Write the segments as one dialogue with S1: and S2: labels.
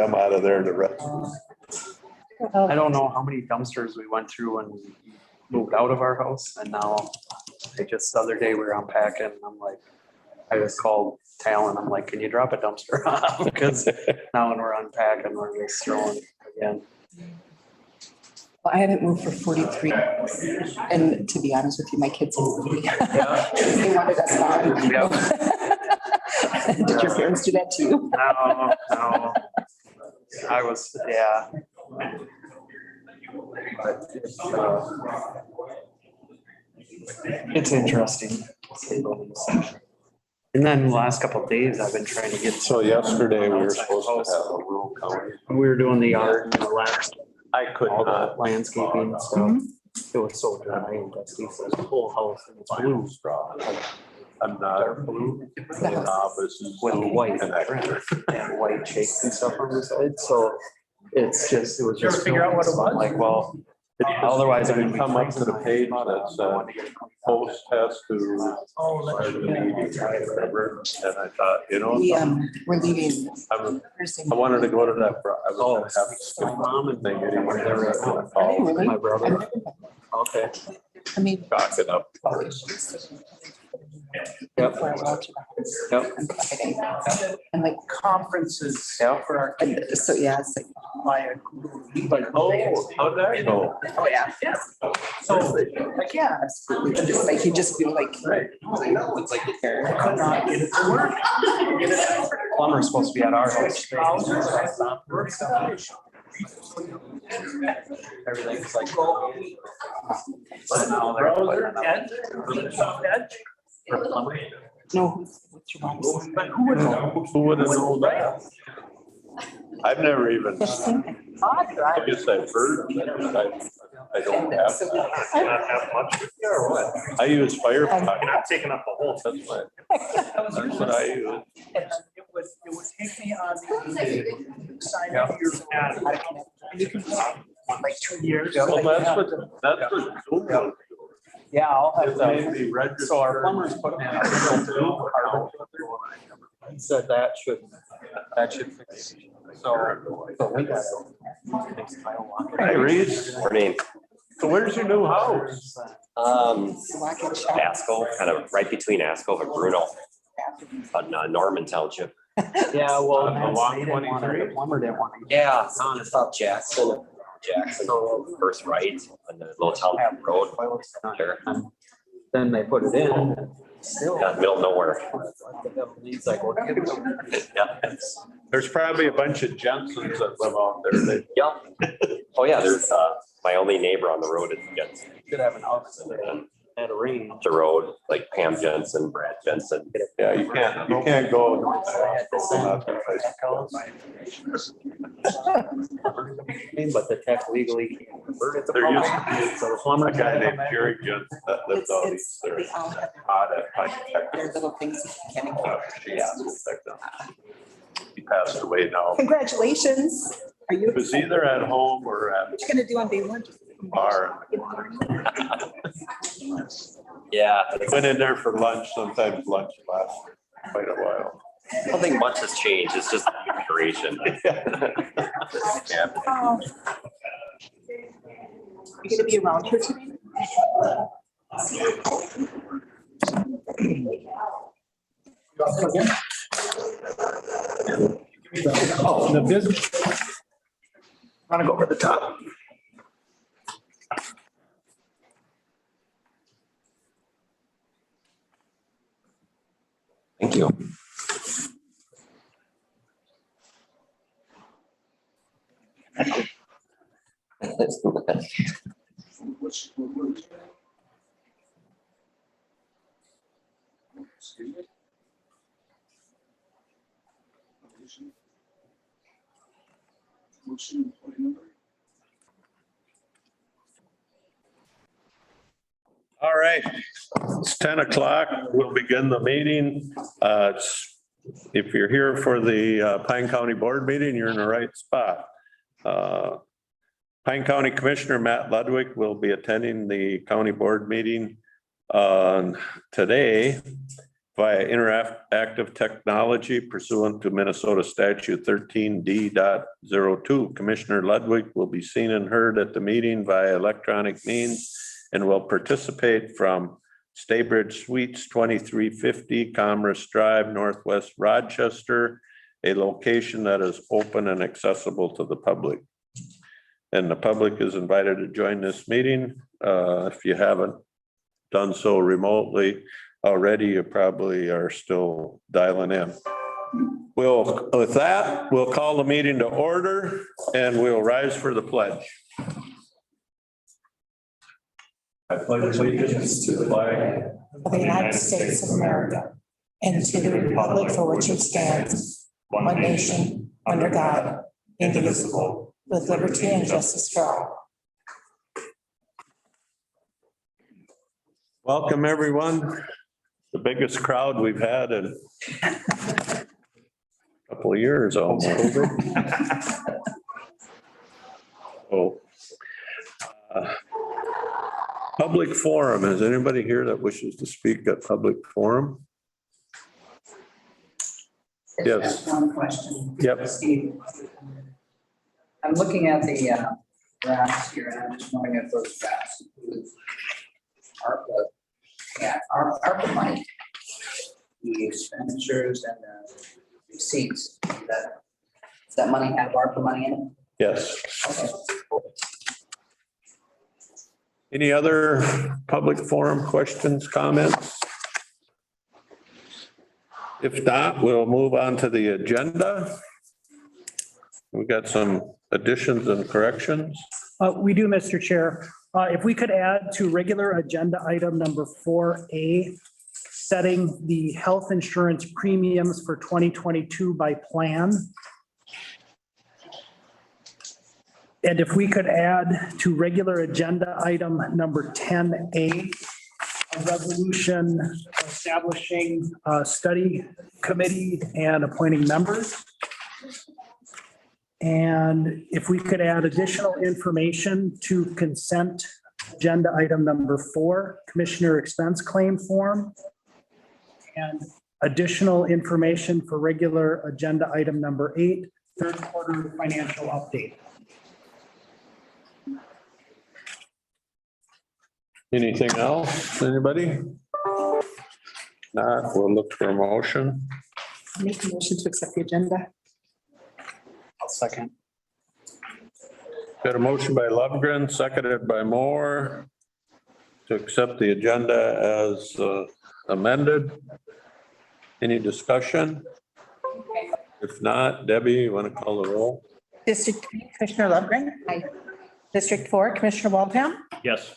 S1: them out of there, the rest.
S2: I don't know how many dumpsters we went through when we moved out of our house, and now just the other day we were unpacking and I'm like, I just called Talon. I'm like, can you drop a dumpster off? Because now when we're unpacking, we're just throwing again.
S3: Well, I haven't moved for 43 years. And to be honest with you, my kids moved me. They wanted us gone.
S2: Yep.
S3: Did your parents do that to you?
S2: No. I was, yeah. But it's interesting. And then the last couple of days, I've been trying to get.
S1: So yesterday we were supposed to have a rural county.
S2: We were doing the yard and the last,
S1: I could
S2: all
S1: not.
S2: the landscaping stuff. It was so dry and dusty, so the whole house and it's blue.
S1: I'm not a novice.
S2: With white
S1: And I-
S2: trim and white shakes and stuff on the side, so it's just, it was
S4: Did you ever
S2: just.
S4: figure out what it was?
S2: I'm like, well, otherwise I'm gonna be.
S1: Come up to the page that said host has to
S4: Oh,
S1: start
S4: that's
S1: the meeting, whatever. And I thought,
S3: We're leaving
S1: I'm-
S3: Thursday.
S1: I wanted to go to that, I was
S2: Oh,
S1: gonna have to skip
S2: my mom and
S1: thing
S2: they
S1: anyway.
S2: were there right now.
S3: Oh, really?
S2: My brother. Okay.
S3: I mean.
S1: Chalk it up.
S2: Yep.
S3: We're allowed to the
S2: Yep.
S3: house on Friday. And like,
S4: conferences
S2: Yeah.
S4: for our
S3: and
S4: kids.
S3: so, yeah, it's like,
S4: By a
S1: Like, oh, how'd that go?
S3: oh, yeah.
S4: So, like, yeah,
S3: Absolutely. And just like, you just feel like.
S4: I know, it's like, I could not get it to work. Get it to work.
S2: Plumber's supposed to be at our house.
S4: Trousers, I stopped working.
S2: Everything's like.
S4: But now they're edge, edge.
S3: No, what's your mom's?
S4: But who would know?
S1: Who would have known that? I've never even, I guess I've heard, but I don't have.
S4: Not have much here or what?
S1: I use Firefox.
S4: You're not taking up the whole.
S1: That's what I use.
S4: It would take me on the sign up years and you can like 2 years.
S1: Well, that's what Zoom was.
S2: Yeah, I'll have
S1: It made
S2: to.
S1: me register.
S2: So our plumber's putting in a Zoom card. He said that should fix it. So we got it.
S1: Hi, Reese.
S5: Morning.
S1: So where's your new house?
S3: Lock and shop.
S5: Asco, kind of right between Asco and Bruno on Norman Township.
S2: Yeah, well,
S1: Along
S2: they didn't want it,
S1: 23?
S2: the plumber didn't want to.
S5: Yeah, on South Jackson, first right on the little town road. There,
S2: Then they put it in. Still.
S5: yeah, middle of nowhere.
S2: He's like, well, give it to me.
S5: Yeah.
S1: There's probably a bunch of Jensens that live out there. That
S5: Yep. Oh, yeah, there's my only neighbor on the road is Jensen.
S2: Could have an office at a range.
S5: The road, like Pam Jensen, Brad Jensen.
S1: Yeah, you can't go.
S2: But the tech legally can't convert it to
S1: There used to
S2: plumbing.
S1: be
S2: So the plumber.
S1: a guy named Jerry Jensen that lived out
S3: It's,
S1: east there.
S3: they all have
S1: Hot at Pike,
S3: their
S1: Texas.
S3: little things that you can.
S1: She has to protect them. He passed away now.
S3: Congratulations. Are you?
S1: He was either at home or at
S3: What you gonna do on day one?
S1: the bar.
S5: Yeah,
S1: Went in there for lunch. Sometimes lunch lasts quite a while.
S5: I don't think much has changed. It's just the configuration. Yeah.
S3: Oh. You gonna be around here today?
S4: Oh, the business. Want to go over the top?
S5: Thank you.
S1: All right, it's 10 o'clock. We'll begin the meeting. If you're here for the Pine County Board meeting, you're in the right spot. Pine County Commissioner Matt Ludwig will be attending the county board meeting today via interactive technology pursuant to Minnesota statute 13D.02. Commissioner Ludwig will be seen and heard at the meeting via electronic means and will participate from Staybridge Suites, 2350 Commerce Drive, Northwest Rochester, a location that is open and accessible to the public. And the public is invited to join this meeting. If you haven't done so remotely already, you probably are still dialing in. With that, we'll call the meeting to order and we'll rise for the pledge. I pledge allegiance to the flag
S6: of the United States of America and to the republic for which it stands, one nation, under God, indivisible, with liberty and justice for all.
S1: Welcome, everyone. The biggest crowd we've had in a couple of years almost. Oh. Public forum. Is anybody here that wishes to speak at public forum? Yes.
S7: One question.
S1: Yep.
S7: Steve, I'm looking at the graphs here, and I'm just wondering if those graphs include ARPA money, the expenditures and the receipts. Does that money have ARPA money in it?
S1: Yes.
S7: Okay.
S1: Any other public forum questions, comments? If not, we'll move on to the agenda. We got some additions and corrections.
S4: We do, Mr. Chair. If we could add to regular agenda item number 4A, setting the health insurance premiums for 2022 by plan. And if we could add to regular agenda item number 10A, a resolution establishing a study committee and appointing members. And if we could add additional information to consent agenda item number 4, commissioner expense claim form. And additional information for regular agenda item number 8, third quarter financial update.
S1: Anything else, anybody? Not, we'll look for a motion.
S3: I'll make a motion to accept the agenda.
S2: I'll second.
S1: Got a motion by Lovegren, seconded by Moore to accept the agenda as amended. Any discussion? If not, Debbie, you want to call the roll?
S6: District 3, Commissioner Lovegren. Aye. District 4, Commissioner Waldham.
S1: Yes.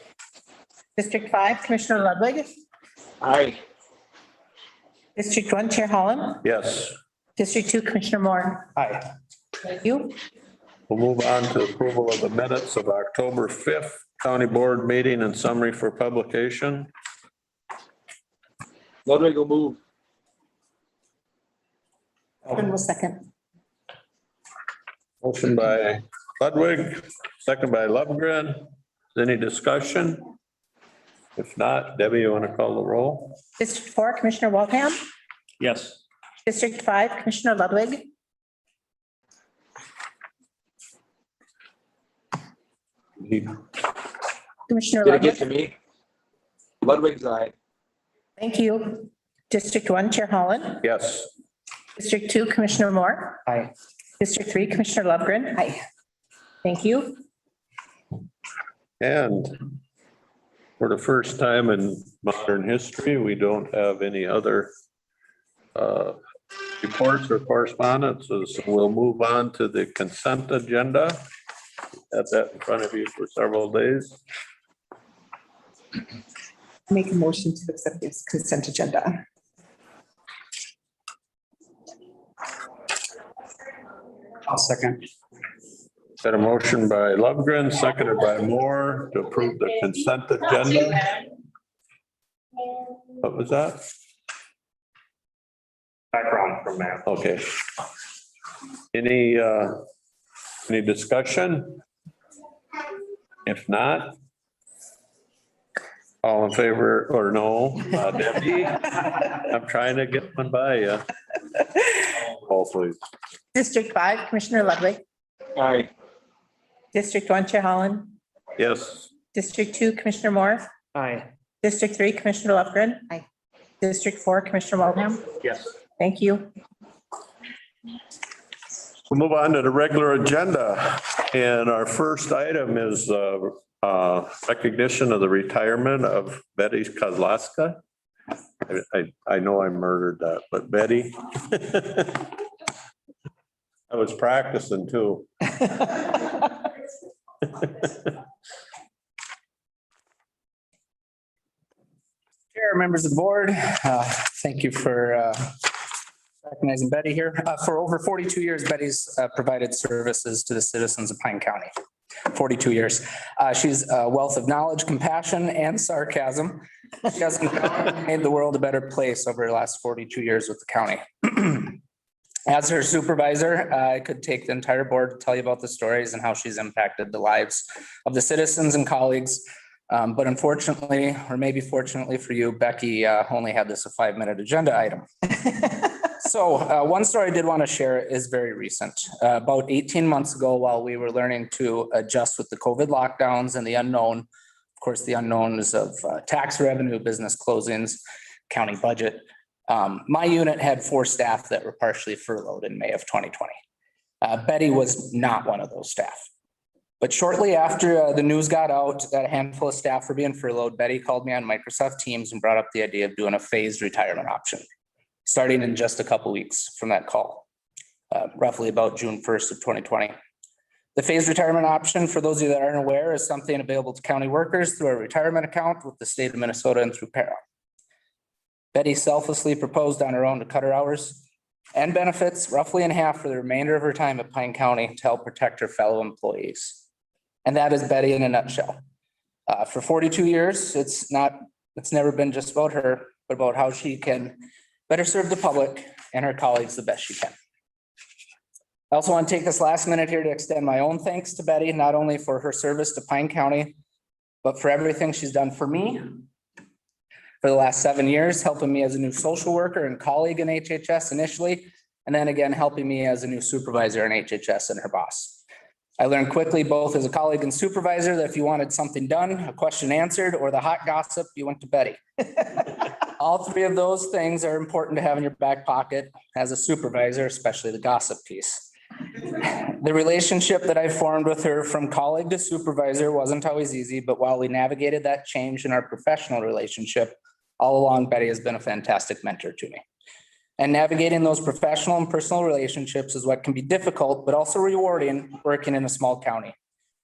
S6: District 5, Commissioner Ludwig.
S5: Aye.
S6: District 1, Chair Holland.
S1: Yes.
S6: District 2, Commissioner Moore.
S2: Aye.
S6: Thank you.
S1: We'll move on to approval of the minutes of October 5th County Board meeting and summary for publication.
S5: Ludwig will move.
S6: And we'll second.
S1: Motion by Ludwig, second by Lovegren. Any discussion? If not, Debbie, you want to call the roll?
S6: District 4, Commissioner Waldham.
S2: Yes.
S6: District 5, Commissioner Ludwig. Commissioner
S5: Did it get
S6: Ludwig.
S5: to me? Ludwig's aye.
S6: Thank you. District 1, Chair Holland.
S1: Yes.
S6: District 2, Commissioner Moore.
S2: Aye.
S6: District 3, Commissioner Lovegren. Aye. Thank you.
S1: And for the first time in modern history, we don't have any other reports or correspondences. So we'll move on to the consent agenda. Had that in front of you for several days.
S3: Make a motion to accept this consent agenda.
S2: I'll second.
S1: Got a motion by Lovegren, seconded by Moore to approve the consent agenda. What was that?
S2: Background from Matt.
S1: Okay. Any discussion? If not, All in favor or no? Debbie? I'm trying to get one by you. Call please.
S6: District 5, Commissioner Ludwig.
S5: Aye.
S6: District 1, Chair Holland.
S1: Yes.
S6: District 2, Commissioner Moore.
S2: Aye.
S6: District 3, Commissioner Lofgren. Aye. District 4, Commissioner Waldham.
S2: Yes.
S6: Thank you.
S1: We'll move on to the regular agenda. And our first item is recognition of the retirement of Betty Kozlowska. I know I murdered that, but Betty. I was practicing too.
S8: Chair, members of the board, thank you for recognizing Betty here. For over 42 years, Betty's provided services to the citizens of Pine County. 42 years. She's a wealth of knowledge, compassion, and sarcasm. She has made the world a better place over the last 42 years with the county. As her supervisor, I could take the entire board to tell you about the stories and how she's impacted the lives of the citizens and colleagues. But unfortunately, or maybe fortunately for you, Becky only had this a 5-minute agenda item. So one story I did want to share is very recent. About 18 months ago, while we were learning to adjust with the COVID lockdowns and the unknown, of course, the unknowns of tax revenue, business closings, county budget, my unit had 4 staff that were partially furloughed in May of 2020. Betty was not one of those staff. But shortly after the news got out that a handful of staff were being furloughed, Betty called me on Microsoft Teams and brought up the idea of doing a phased retirement option, starting in just a couple weeks from that call, roughly about June 1st of 2020. The phased retirement option, for those of you that aren't aware, is something available to county workers through a retirement account with the state of Minnesota and through PARA. Betty selflessly proposed on her own to cut her hours and benefits roughly in half for the remainder of her time at Pine County to help protect her fellow employees. And that is Betty in a nutshell. For 42 years, it's never been just about her, but about how she can better serve the public and her colleagues the best she can. I also want to take this last minute here to extend my own thanks to Betty, not only for her service to Pine County, but for everything she's done for me for the last 7 years, helping me as a new social worker and colleague in HHS initially, and then again, helping me as a new supervisor in HHS and her boss. I learned quickly, both as a colleague and supervisor, that if you wanted something done, a question answered, or the hot gossip, you went to Betty. All 3 of those things are important to have in your back pocket as a supervisor, especially the gossip piece. The relationship that I formed with her from colleague to supervisor wasn't always easy, but while we navigated that change in our professional relationship, all along, Betty has been a fantastic mentor to me. And navigating those professional and personal relationships is what can be difficult, but also rewarding working in a small county.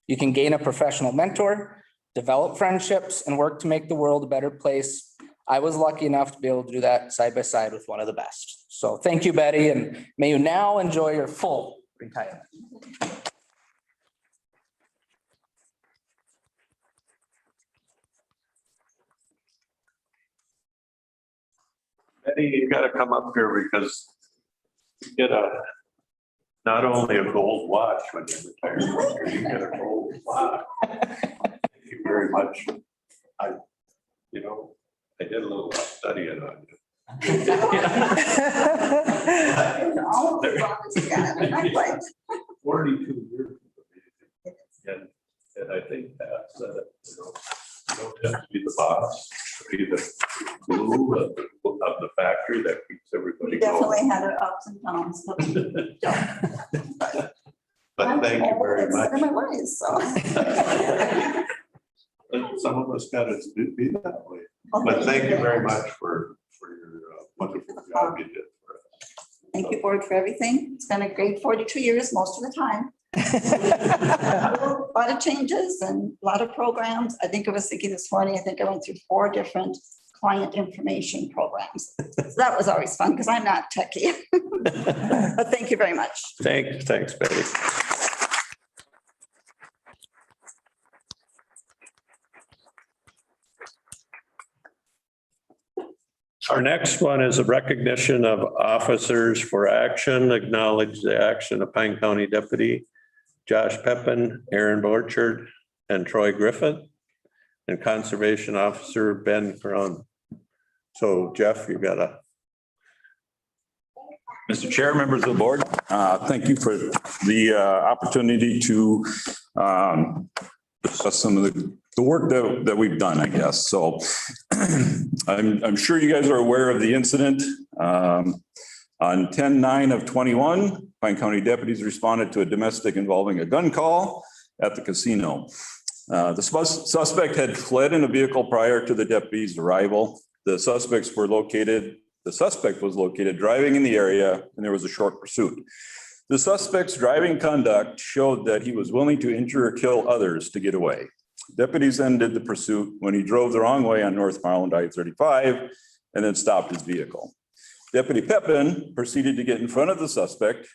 S8: You can gain a professional mentor, develop friendships, and work to make the world a better place. I was lucky enough to be able to do that side by side with one of the best. So thank you, Betty, and may you now enjoy your full retirement.
S1: Betty, you gotta come up here because you get not only a gold watch when you retire, you get a gold watch. Thank you very much. I did a little studying on you. 42 years. And I think Pat said it, you don't have to be the boss, to be the glue of the factory that keeps everybody going.
S9: Definitely had her ups and downs.
S1: But thank you very much.
S9: My ways, so.
S1: Some of us got to be that way. But thank you very much for your wonderful job you did for us.
S9: Thank you, board, for everything. It's been a great 42 years most of the time. A lot of changes and a lot of programs. I think I was thinking this morning, I think I went through 4 different client information programs. So that was always fun because I'm not techie. But thank you very much.
S1: Thanks, Betty. Our next one is a recognition of officers for action. Acknowledge the action of Pine County Deputy Josh Peppin, Aaron Borchard, and Troy Griffith. and Conservation Officer Ben Cron. So Jeff, you gotta.
S10: Mr. Chair, members of the board, thank you for the opportunity to discuss some of the work that we've done, I guess. So I'm sure you guys are aware of the incident. On 10/9 of 21, Pine County deputies responded to a domestic involving a gun call at the casino. The suspect had fled in a vehicle prior to the deputies' arrival. The suspect was located driving in the area, and there was a short pursuit. The suspect's driving conduct showed that he was willing to injure or kill others to get away. Deputies ended the pursuit when he drove the wrong way on North Marland I-35 and then stopped his vehicle. Deputy Pepin proceeded to get in front of the suspect.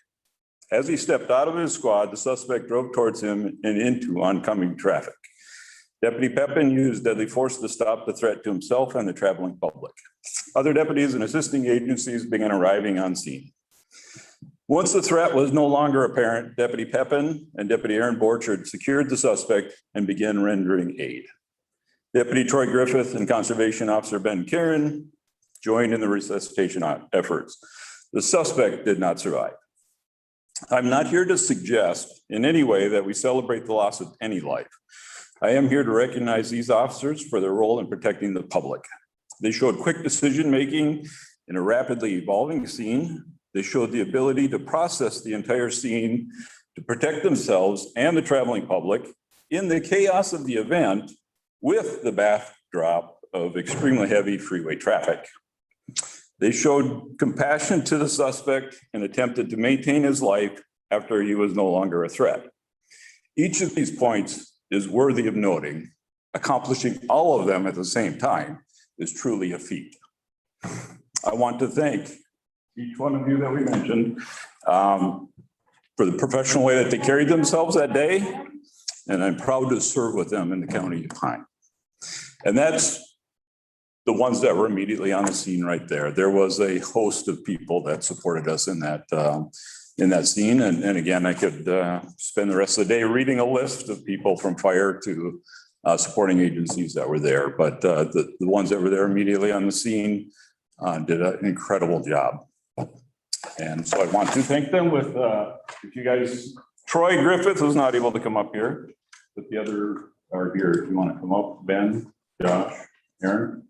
S10: As he stepped out of his squad, the suspect drove towards him and into oncoming traffic. Deputy Pepin used deadly force to stop the threat to himself and the traveling public. Other deputies and assisting agencies began arriving on scene. Once the threat was no longer apparent, Deputy Pepin and Deputy Aaron Borchard secured the suspect and began rendering aid. Deputy Troy Griffith and Conservation Officer Ben Karen joined in the resuscitation efforts. The suspect did not survive. I'm not here to suggest in any way that we celebrate the loss of any life. I am here to recognize these officers for their role in protecting the public. They showed quick decision-making in a rapidly evolving scene. They showed the ability to process the entire scene, to protect themselves and the traveling public in the chaos of the event with the backdrop of extremely heavy freeway traffic. They showed compassion to the suspect and attempted to maintain his life after he was no longer a threat. Each of these points is worthy of noting. Accomplishing all of them at the same time is truly a feat. I want to thank each one of you that we mentioned for the professional way that they carried themselves that day. And I'm proud to serve with them in the county of Pine. And that's the ones that were immediately on the scene right there. There was a host of people that supported us in that scene. And again, I could spend the rest of the day reading a list of people from fire to supporting agencies that were there. But the ones that were there immediately on the scene did an incredible job. And so I want to thank them with, if you guys, Troy Griffith was not able to come up here, but the other are here. If you want to come up, Ben, Josh, Aaron.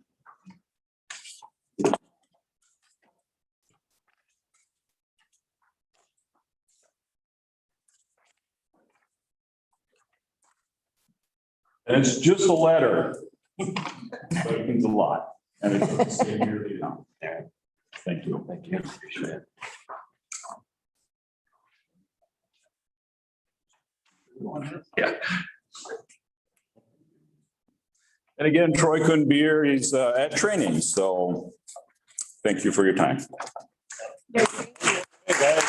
S10: And it's just a letter, but it means a lot. And it's here, you know. Thank you. Thank you. Appreciate it. Yeah. And again, Troy couldn't be here. He's at training. So thank you for your time.
S6: Yes, thank you.
S1: Hey, guys.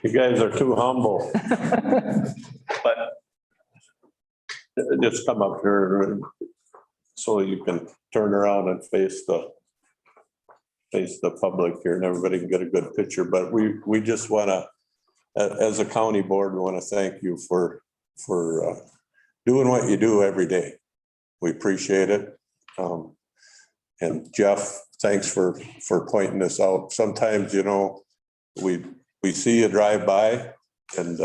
S1: You guys are too humble. But just come up here so you can turn around and face the public here and everybody can get a good picture. But we just want to, as a county board, we want to thank you for doing what you do every day. We appreciate it. And Jeff, thanks for pointing this out. Sometimes, you know, we see you drive by and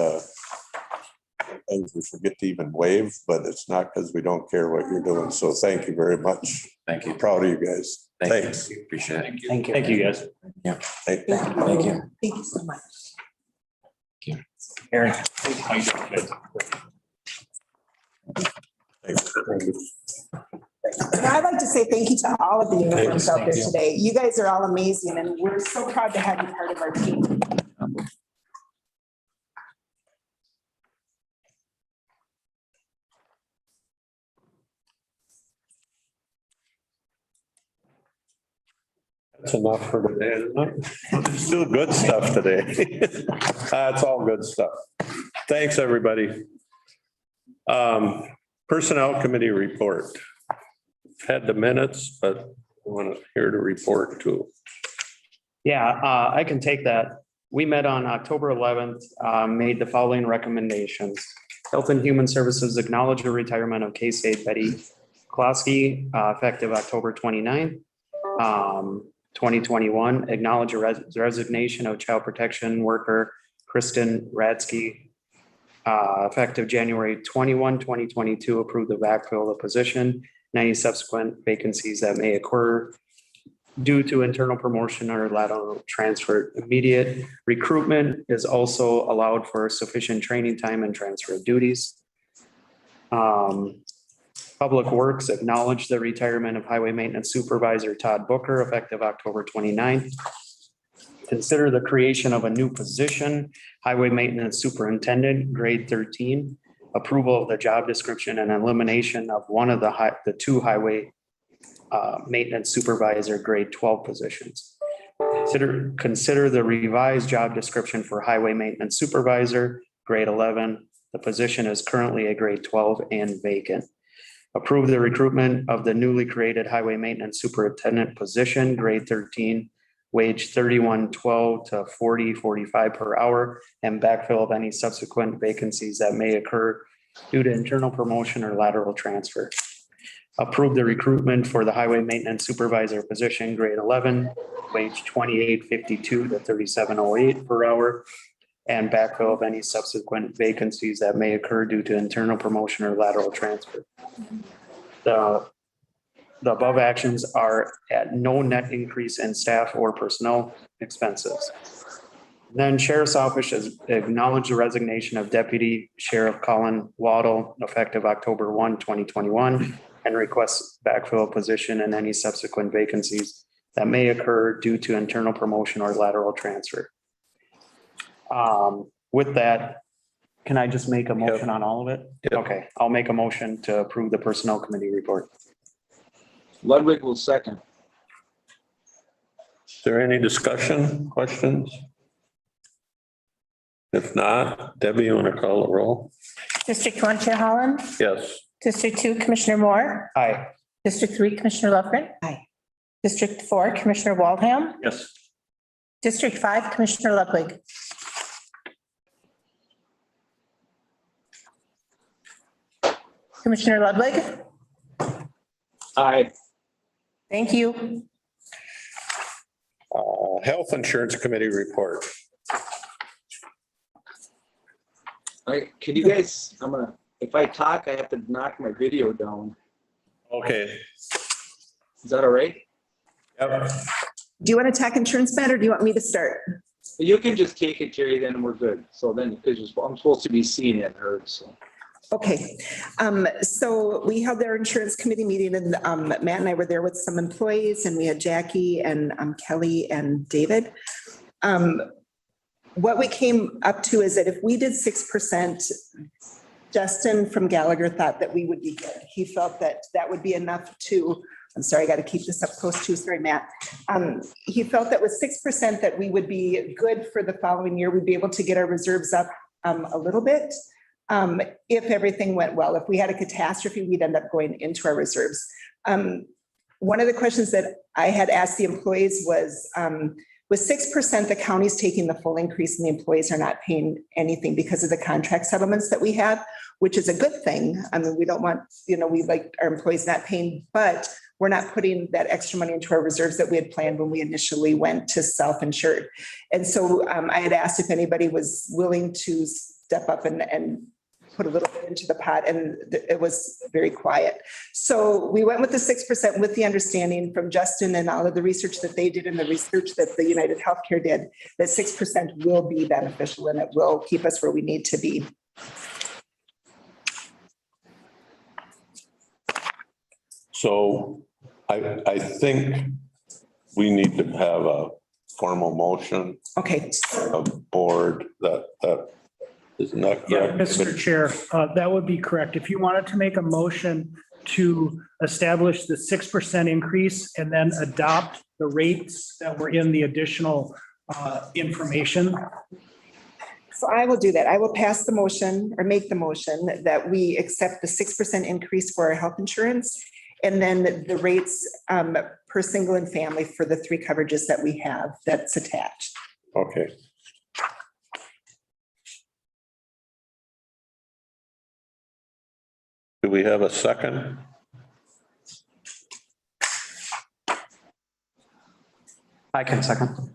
S1: we forget to even wave, but it's not because we don't care what you're doing. So thank you very much. Thank you. Proud of you guys. Thanks.
S5: Appreciate it.
S2: Thank you.
S4: Thank you, guys.
S1: Yeah.
S6: Thank you.
S5: Thank you.
S6: Thank you so much.
S4: Aaron.
S6: And I'd like to say thank you to all of the uniforms out there today. You guys are all amazing and we're so proud to have you part of our team.
S1: That's enough for today, isn't it? Still good stuff today. It's all good stuff. Thanks, everybody. Personnel Committee report. Had the minutes, but I want to hear the report too.
S2: Yeah, I can take that. We met on October 11th, made the following recommendations. Health and Human Services acknowledge the retirement of K-State Betty Kozlowska, effective October 29th, 2021. Acknowledge the resignation of child protection worker Kristen Radsky, effective January 21, 2022. Approve the backfill of the position. Any subsequent vacancies that may occur due to internal promotion or lateral transfer. Immediate recruitment is also allowed for sufficient training time and transfer of duties. Public Works acknowledge the retirement of Highway Maintenance Supervisor Todd Booker, effective October 29th. Consider the creation of a new position, Highway Maintenance Superintendent, grade 13. Approval of the job description and elimination of one of the two Highway Maintenance Supervisor grade 12 positions. Consider the revised job description for Highway Maintenance Supervisor, grade 11. The position is currently a grade 12 and vacant. Approve the recruitment of the newly created Highway Maintenance Superintendent position, grade 13, wage $31.12 to $40.45 per hour, and backfill of any subsequent vacancies that may occur due to internal promotion or lateral transfer. Approve the recruitment for the Highway Maintenance Supervisor position, grade 11, wage $28.52 to $37.08 per hour, and backfill of any subsequent vacancies that may occur due to internal promotion or lateral transfer. The above actions are at no net increase in staff or personnel expenses. Then Sheriff's Office has acknowledged the resignation of Deputy Sheriff Colin Waddle, effective October 1, 2021, and requests backfill position and any subsequent vacancies that may occur due to internal promotion or lateral transfer. With that, can I just make a motion on all of it?
S1: Yep.
S2: Okay, I'll make a motion to approve the Personnel Committee report.
S11: Ludwig will second.
S1: Is there any discussion, questions? If not, Debbie, you want to call the roll?
S6: District 1, Chair Holland.
S1: Yes.
S6: District 2, Commissioner Moore.
S2: Aye.
S6: District 3, Commissioner Lofgren.
S3: Aye.
S6: District 4, Commissioner Waldham.
S1: Yes.
S6: District 5, Commissioner Ludwig. Commissioner Ludwig.
S11: Aye.
S6: Thank you.
S1: Health Insurance Committee report.
S11: Can you guys, if I talk, I have to knock my video down.
S1: Okay.
S11: Is that all right?
S1: Yep.
S3: Do you want to talk insurance matter or do you want me to start?
S11: You can just take it, Jerry, then we're good. So then, because I'm supposed to be seen and heard, so.
S3: Okay, so we held our insurance committee meeting and Matt and I were there with some employees and we had Jackie and Kelly and David. What we came up to is that if we did 6%, Justin from Gallagher thought that we would be good. He felt that that would be enough to, I'm sorry, I got to keep this up close too, sorry, Matt. He felt that with 6% that we would be good for the following year. We'd be able to get our reserves up a little bit. If everything went well, if we had a catastrophe, we'd end up going into our reserves. One of the questions that I had asked the employees was, with 6%, the county's taking the full increase and the employees are not paying anything because of the contract settlements that we have, which is a good thing. I mean, we don't want, we like our employees not paying, but we're not putting that extra money into our reserves that we had planned when we initially went to self-insured. And so I had asked if anybody was willing to step up and put a little bit into the pot, and it was very quiet. So we went with the 6% with the understanding from Justin and all of the research that they did and the research that the United Healthcare did, that 6% will be beneficial and it will keep us where we need to be.
S1: So I think we need to have a formal motion.
S3: Okay.
S1: Of board that isn't that
S4: Yeah,
S1: correct?
S4: Mr. Chair, that would be correct. If you wanted to make a motion to establish the 6% increase and then adopt the rates that were in the additional information.
S3: So I will do that. I will pass the motion or make the motion that we accept the 6% increase for our health insurance. And then the rates per single and family for the 3 coverages that we have that's attached.
S1: Okay. Do we have a second?
S2: I can second.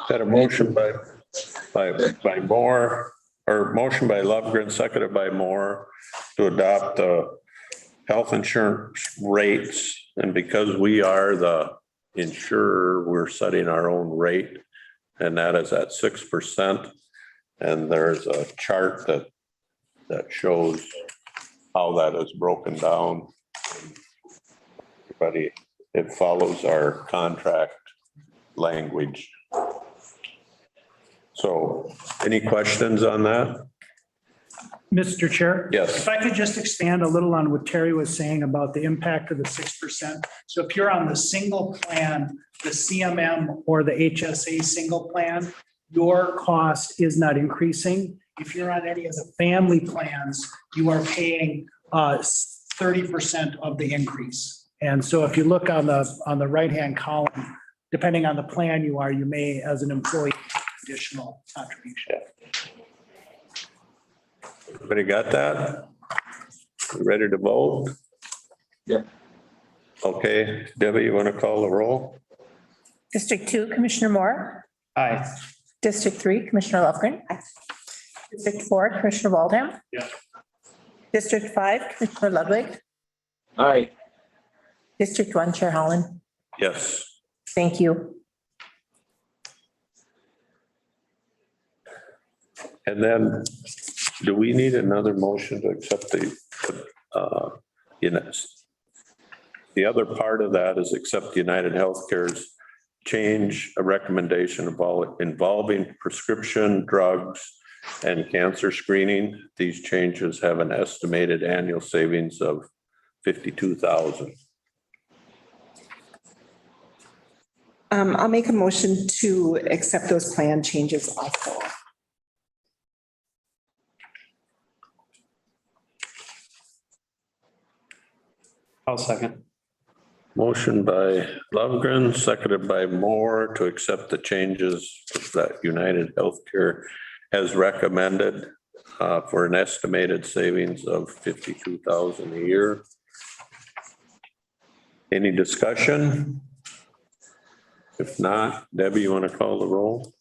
S1: Got a motion by Moore, or motion by Lovegren, seconded by Moore to adopt the health insurance rates. And because we are the insurer, we're setting our own rate, and that is at 6%. And there's a chart that shows how that is broken down. Everybody, it follows our contract language. So any questions on that?
S4: Mr. Chair?
S1: Yes.
S4: If I could just expand a little on what Terry was saying about the impact of the 6%. So if you're on the single plan, the CMM or the HSA single plan, your cost is not increasing. If you're on any of the family plans, you are paying 30% of the increase. And so if you look on the right-hand column, depending on the plan you are, you may, as an employee, additional contribution.
S1: Everybody got that? We ready to vote?
S11: Yep.
S1: Okay, Debbie, you want to call the roll?
S6: District 2, Commissioner Moore.
S2: Aye.
S6: District 3, Commissioner Lovegren. District 4, Commissioner Waldham.
S4: Yeah.
S6: District 5, Commissioner Ludwig.
S11: Aye.
S6: District 1, Chair Holland.
S1: Yes.
S6: Thank you.
S1: And then, do we need another motion to accept the other part of that is accept United Healthcare's change a recommendation involving prescription drugs and cancer screening. These changes have an estimated annual savings of $52,000.
S3: I'll make a motion to accept those plan changes also.
S2: I'll second.
S1: Motion by Lovegren, seconded by Moore to accept the changes that United Healthcare has recommended for an estimated savings of $52,000 a year. Any discussion? If not, Debbie, you want to call the roll?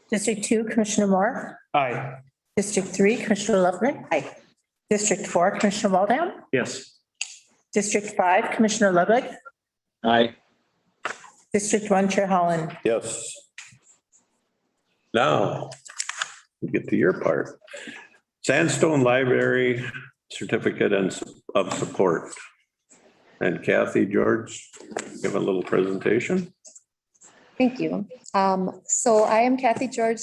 S6: District 2, Commissioner Moore.
S2: Aye.
S6: District 3, Commissioner Lovegren.
S3: Aye.
S6: District 4, Commissioner Waldham.
S2: Yes.
S6: District 5, Commissioner Ludwig.
S11: Aye.
S6: District 1, Chair Holland.
S1: Yes. Now, we get to your part. Sandstone Library Certificate of Support. And Kathy, George, give a little presentation.
S12: Thank you. So I am Kathy George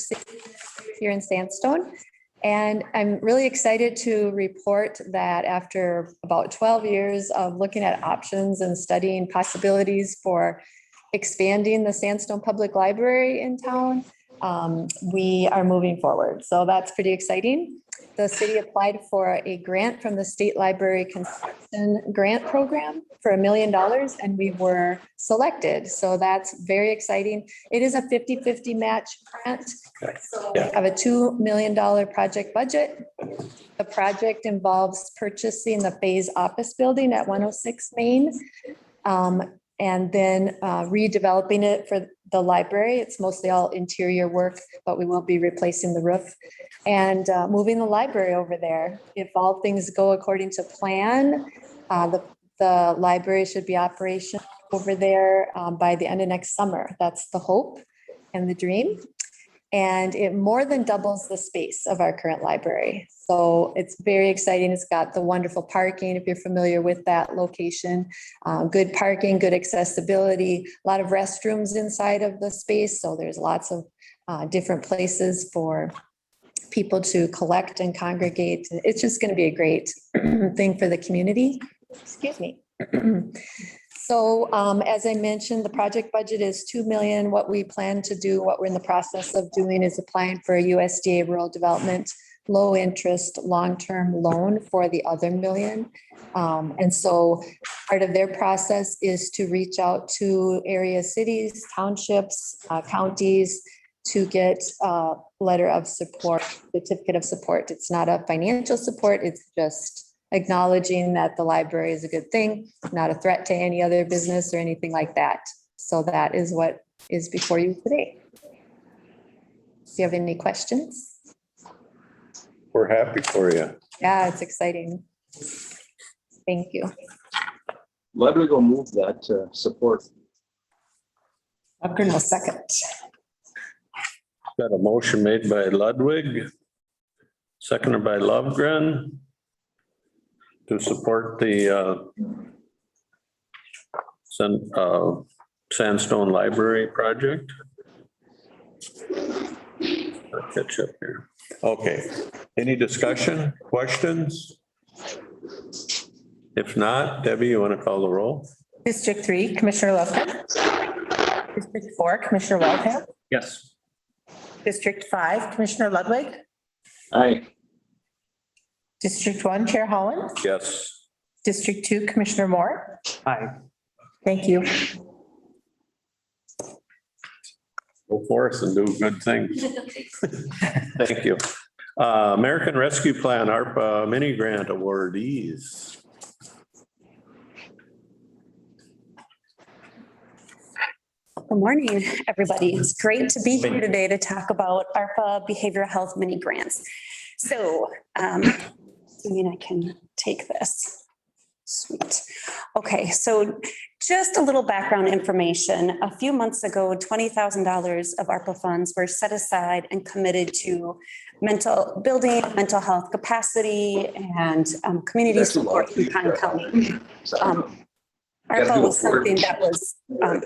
S12: here in Sandstone, and I'm really excited to report that after about 12 years of looking at options and studying possibilities for expanding the Sandstone Public Library in town, we are moving forward. So that's pretty exciting. The city applied for a grant from the State Library Construction Grant Program for $1 million, and we were selected. So that's very exciting. It is a 50-50 match grant. So we have a $2 million project budget. The project involves purchasing the phase office building at 106 Main, and then redeveloping it for the library. It's mostly all interior work, but we will be replacing the roof and moving the library over there. If all things go according to plan, the library should be operational over there by the end of next summer. That's the hope and the dream. And it more than doubles the space of our current library. So it's very exciting. It's got the wonderful parking, if you're familiar with that location. Good parking, good accessibility, a lot of restrooms inside of the space. So there's lots of different places for people to collect and congregate. It's just going to be a great thing for the community. Excuse me. So as I mentioned, the project budget is 2 million. What we plan to do, what we're in the process of doing is applying for a USDA rural development, low interest, long-term loan for the other million. And so part of their process is to reach out to area cities, townships, counties to get a letter of support, certificate of support. It's not a financial support, it's just acknowledging that the library is a good thing, not a threat to any other business or anything like that. So that is what is before you today. Do you have any questions?
S1: We're happy for you.
S12: Yeah, it's exciting. Thank you.
S11: Ludwig will move that support.
S3: Upgren will second.
S1: Got a motion made by Ludwig, seconded by Lovegren to support the Sandstone Library project. I'll catch up here. Okay, any discussion, questions? If not, Debbie, you want to call the roll?
S6: District 3, Commissioner Lufkin. District 4, Commissioner Waldheim.
S2: Yes.
S6: District 5, Commissioner Ludwig.
S11: Aye.
S6: District 1, Chair Holland.
S1: Yes.
S6: District 2, Commissioner Moore.
S2: Aye.
S6: Thank you.
S1: Go forth and do good things. Thank you. American Rescue Plan ARPA mini grant awardees.
S13: Good morning, everybody. It's great to be here today to talk about ARPA behavioral health mini grants. So, assuming I can take this. Sweet. Okay, so just a little background information. A few months ago, $20,000 of ARPA funds were set aside and committed to building mental health capacity and community support in Pine County. ARPA was something that was,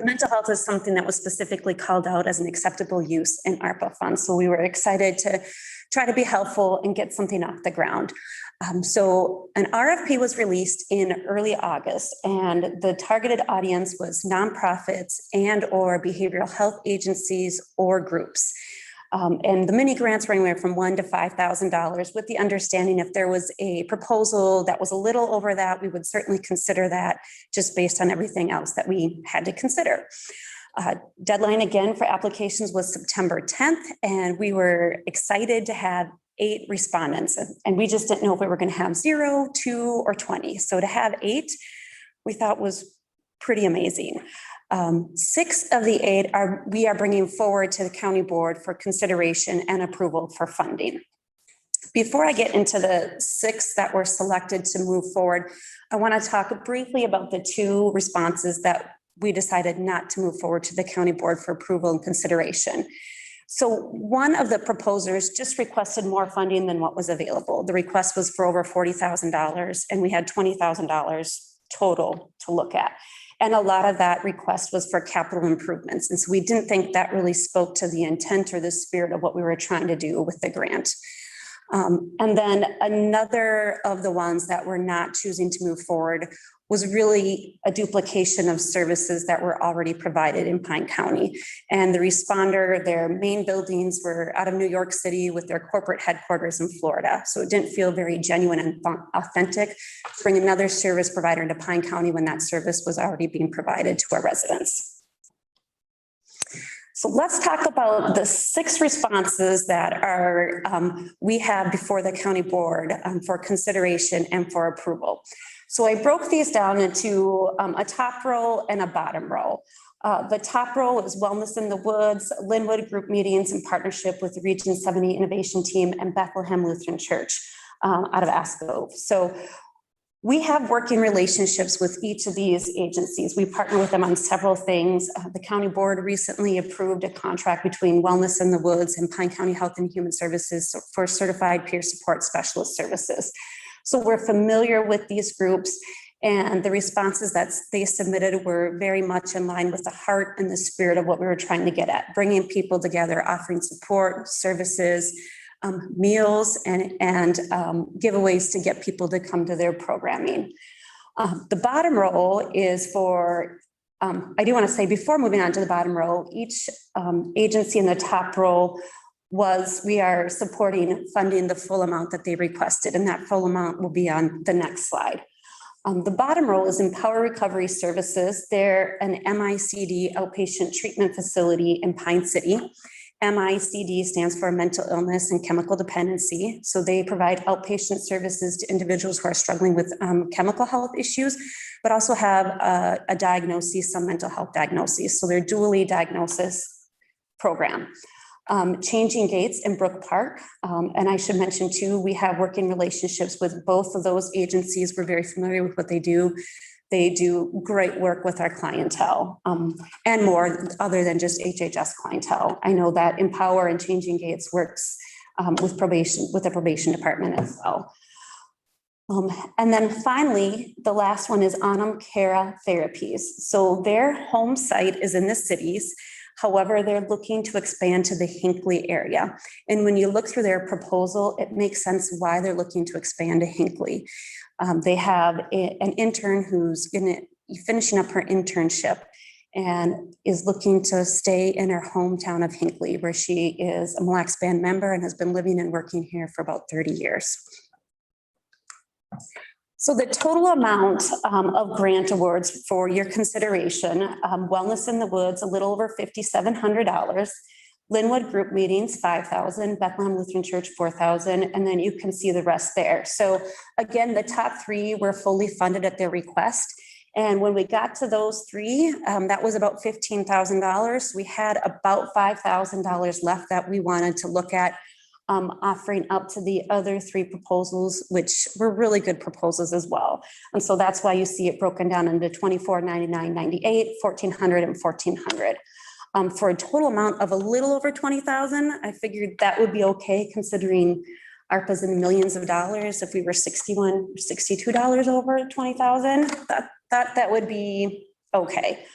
S13: mental health is something that was specifically called out as an acceptable use in ARPA funds. So we were excited to try to be helpful and get something off the ground. So an RFP was released in early August, and the targeted audience was nonprofits and or behavioral health agencies or groups. And the mini grants were anywhere from $1,000 to $5,000, with the understanding if there was a proposal that was a little over that, we would certainly consider that just based on everything else that we had to consider. Deadline again for applications was September 10th, and we were excited to have 8 respondents. And we just didn't know if we were going to have 0, 2, or 20. So to have 8, we thought was pretty amazing. 6 of the 8 we are bringing forward to the county board for consideration and approval for funding. Before I get into the 6 that were selected to move forward, I want to talk briefly about the 2 responses that we decided not to move forward to the county board for approval and consideration. So one of the proposers just requested more funding than what was available. The request was for over $40,000, and we had $20,000 total to look at. And a lot of that request was for capital improvements. And so we didn't think that really spoke to the intent or the spirit of what we were trying to do with the grant. And then another of the ones that were not choosing to move forward was really a duplication of services that were already provided in Pine County. And the responder, their main buildings were out of New York City with their corporate headquarters in Florida. So it didn't feel very genuine and authentic to bring another service provider into Pine County when that service was already being provided to our residents. So let's talk about the 6 responses that are we have before the county board for consideration and for approval. So I broke these down into a top row and a bottom row. The top row is Wellness in the Woods, Linwood Group Meetings in partnership with the Region 70 Innovation Team and Bethlehem Lutheran Church out of Ascove. So we have working relationships with each of these agencies. We partner with them on several things. The county board recently approved a contract between Wellness in the Woods and Pine County Health and Human Services for certified peer support specialist services. So we're familiar with these groups, and the responses that they submitted were very much in line with the heart and the spirit of what we were trying to get at, bringing people together, offering support, services, meals, and giveaways to get people to come to their programming. The bottom row is for, I do want to say before moving on to the bottom row, each agency in the top row we are supporting funding the full amount that they requested, and that full amount will be on the next slide. The bottom row is Empower Recovery Services. They're an MICD outpatient treatment facility in Pine City. MICD stands for mental illness and chemical dependency. So they provide outpatient services to individuals who are struggling with chemical health issues, but also have a diagnosis, some mental health diagnoses. So they're dually diagnosis program. Changing Gates in Brook Park. And I should mention too, we have working relationships with both of those agencies. We're very familiar with what they do. They do great work with our clientele and more other than just HHS clientele. I know that Empower and Changing Gates works with probation, with the probation department as well. And then finally, the last one is Anam Cara Therapies. So their home site is in the cities. However, they're looking to expand to the Hinckley area. And when you look through their proposal, it makes sense why they're looking to expand to Hinckley. They have an intern who's finishing up her internship and is looking to stay in her hometown of Hinckley, where she is a Mille Lacs Band member and has been living and working here for about 30 years. So the total amount of grant awards for your consideration, Wellness in the Woods, a little over $5,700. Linwood Group Meetings, $5,000, Bethlehem Lutheran Church, $4,000, and then you can see the rest there. So again, the top three were fully funded at their request. And when we got to those three, that was about $15,000. We had about $5,000 left that we wanted to look at offering up to the other three proposals, which were really good proposals as well. And so that's why you see it broken down into $2,499.98, $1,400, and $1,400. For a total amount of a little over $20,000, I figured that would be okay considering ARPA's in millions of dollars. If we were $61, $62 over $20,000, that would be okay.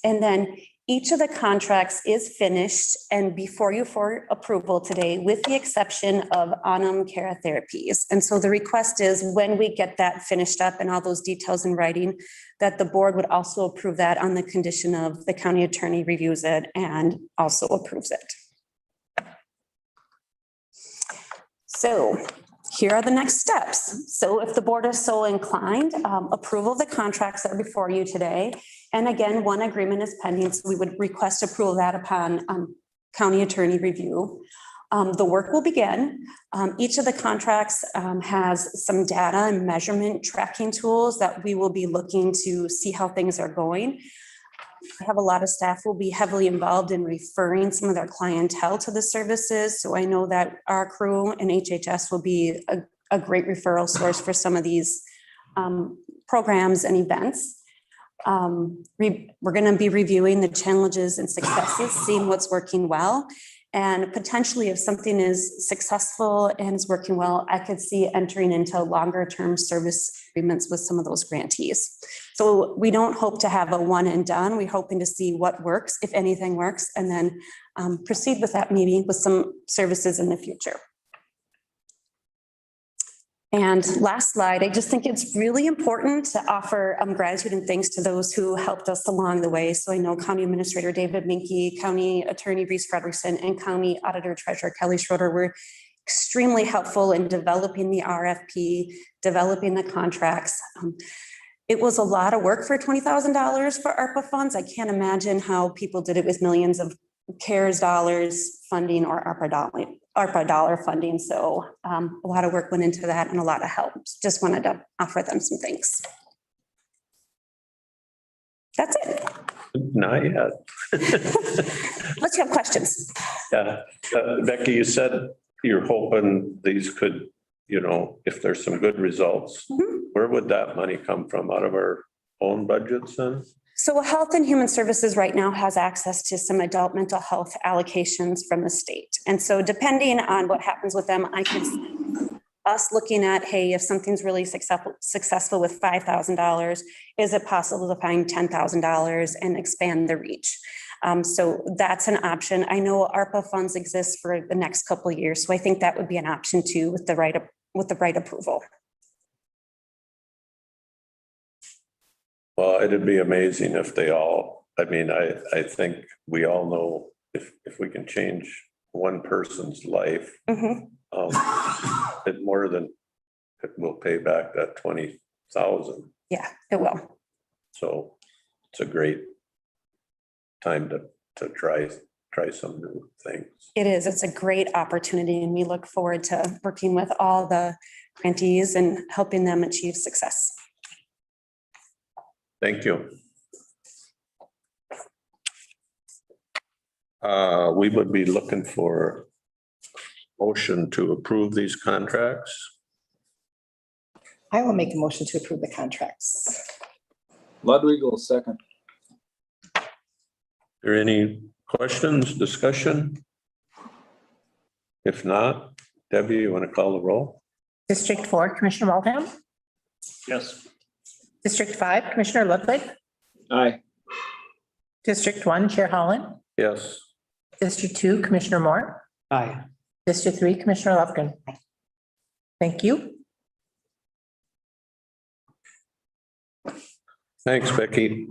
S13: And then each of the contracts is finished and before you for approval today, with the exception of Anam Cara Therapies. And so the request is when we get that finished up and all those details in writing, that the board would also approve that on the condition of the county attorney reviews it and also approves it. So here are the next steps. So if the board is so inclined, approval of the contracts that are before you today. And again, one agreement is pending, so we would request approval of that upon county attorney review. The work will begin. Each of the contracts has some data and measurement tracking tools that we will be looking to see how things are going. I have a lot of staff will be heavily involved in referring some of their clientele to the services. So I know that our crew and HHS will be a great referral source for some of these programs and events. We're going to be reviewing the challenges and successes, seeing what's working well. And potentially if something is successful and is working well, I could see entering into longer term service agreements with some of those grantees. So we don't hope to have a one and done. We're hoping to see what works, if anything works, and then proceed with that maybe with some services in the future. And last slide, I just think it's really important to offer gratitude and thanks to those who helped us along the way. So I know County Administrator David Minke, County Attorney Reese Frederickson, and County Auditor Treasurer Kelly Schroeder were extremely helpful in developing the RFP, developing the contracts. It was a lot of work for $20,000 for ARPA funds. I can't imagine how people did it with millions of CARES dollars funding or ARPA dollar funding. So a lot of work went into that and a lot of help. Just wanted to offer them some thanks. That's it.
S1: Not yet.
S13: Let's have questions.
S1: Yeah. Becky, you said you're hoping these could, if there's some good results, where would that money come from? Out of our own budgets then?
S13: So Health and Human Services right now has access to some adult mental health allocations from the state. And so depending on what happens with them, I could see us looking at, hey, if something's really successful with $5,000, is it possible to find $10,000 and expand the reach? So that's an option. I know ARPA funds exist for the next couple of years. So I think that would be an option too with the right approval.
S1: Well, it'd be amazing if they all, I mean, I think we all know if we can change one person's life,
S13: Mhm.
S1: it more than, it will pay back that 20,000.
S13: Yeah, it will.
S1: So it's a great time to try some new things.
S13: It is. It's a great opportunity and we look forward to working with all the grantees and helping them achieve success.
S1: Thank you. We would be looking for motion to approve these contracts.
S3: I will make a motion to approve the contracts.
S11: Ludwig will second.
S1: Are there any questions, discussion? If not, Debbie, you want to call the roll?
S6: District 4, Commissioner Waldham.
S4: Yes.
S6: District 5, Commissioner Ludwig.
S11: Aye.
S6: District 1, Chair Holland.
S1: Yes.
S6: District 2, Commissioner Moore.
S2: Aye.
S6: District 3, Commissioner Lufkin. Thank you.
S1: Thanks, Becky.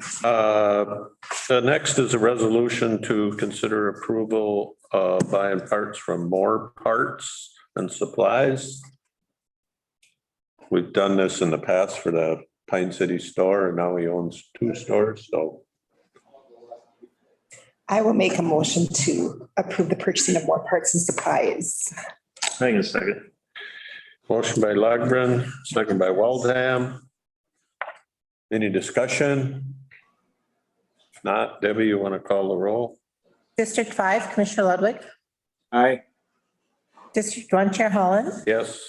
S1: Next is a resolution to consider approval of buying parts from More Parts and Supplies. We've done this in the past for the Pine City store, and now he owns 2 stores, so.
S3: I will make a motion to approve the purchasing of more parts and supplies.
S4: Hang on a second.
S1: Motion by Logren, second by Waldham. Any discussion? If not, Debbie, you want to call the roll?
S6: District 5, Commissioner Ludwig.
S11: Aye.
S6: District 1, Chair Holland.
S1: Yes.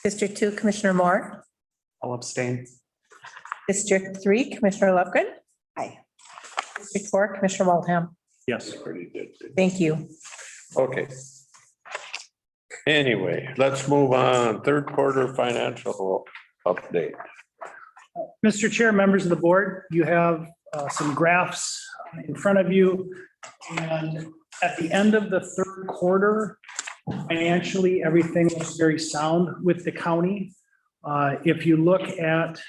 S6: District 2, Commissioner Moore.
S2: I'll abstain.
S6: District 3, Commissioner Lufkin.
S3: Aye.
S6: District 4, Commissioner Waldham.
S4: Yes.
S1: Pretty good.
S6: Thank you.
S1: Okay. Anyway, let's move on. Third quarter financial update.
S4: Mr. Chair, members of the board, you have some graphs in front of you. And at the end of the third quarter, financially, everything was very sound with the county. If you look at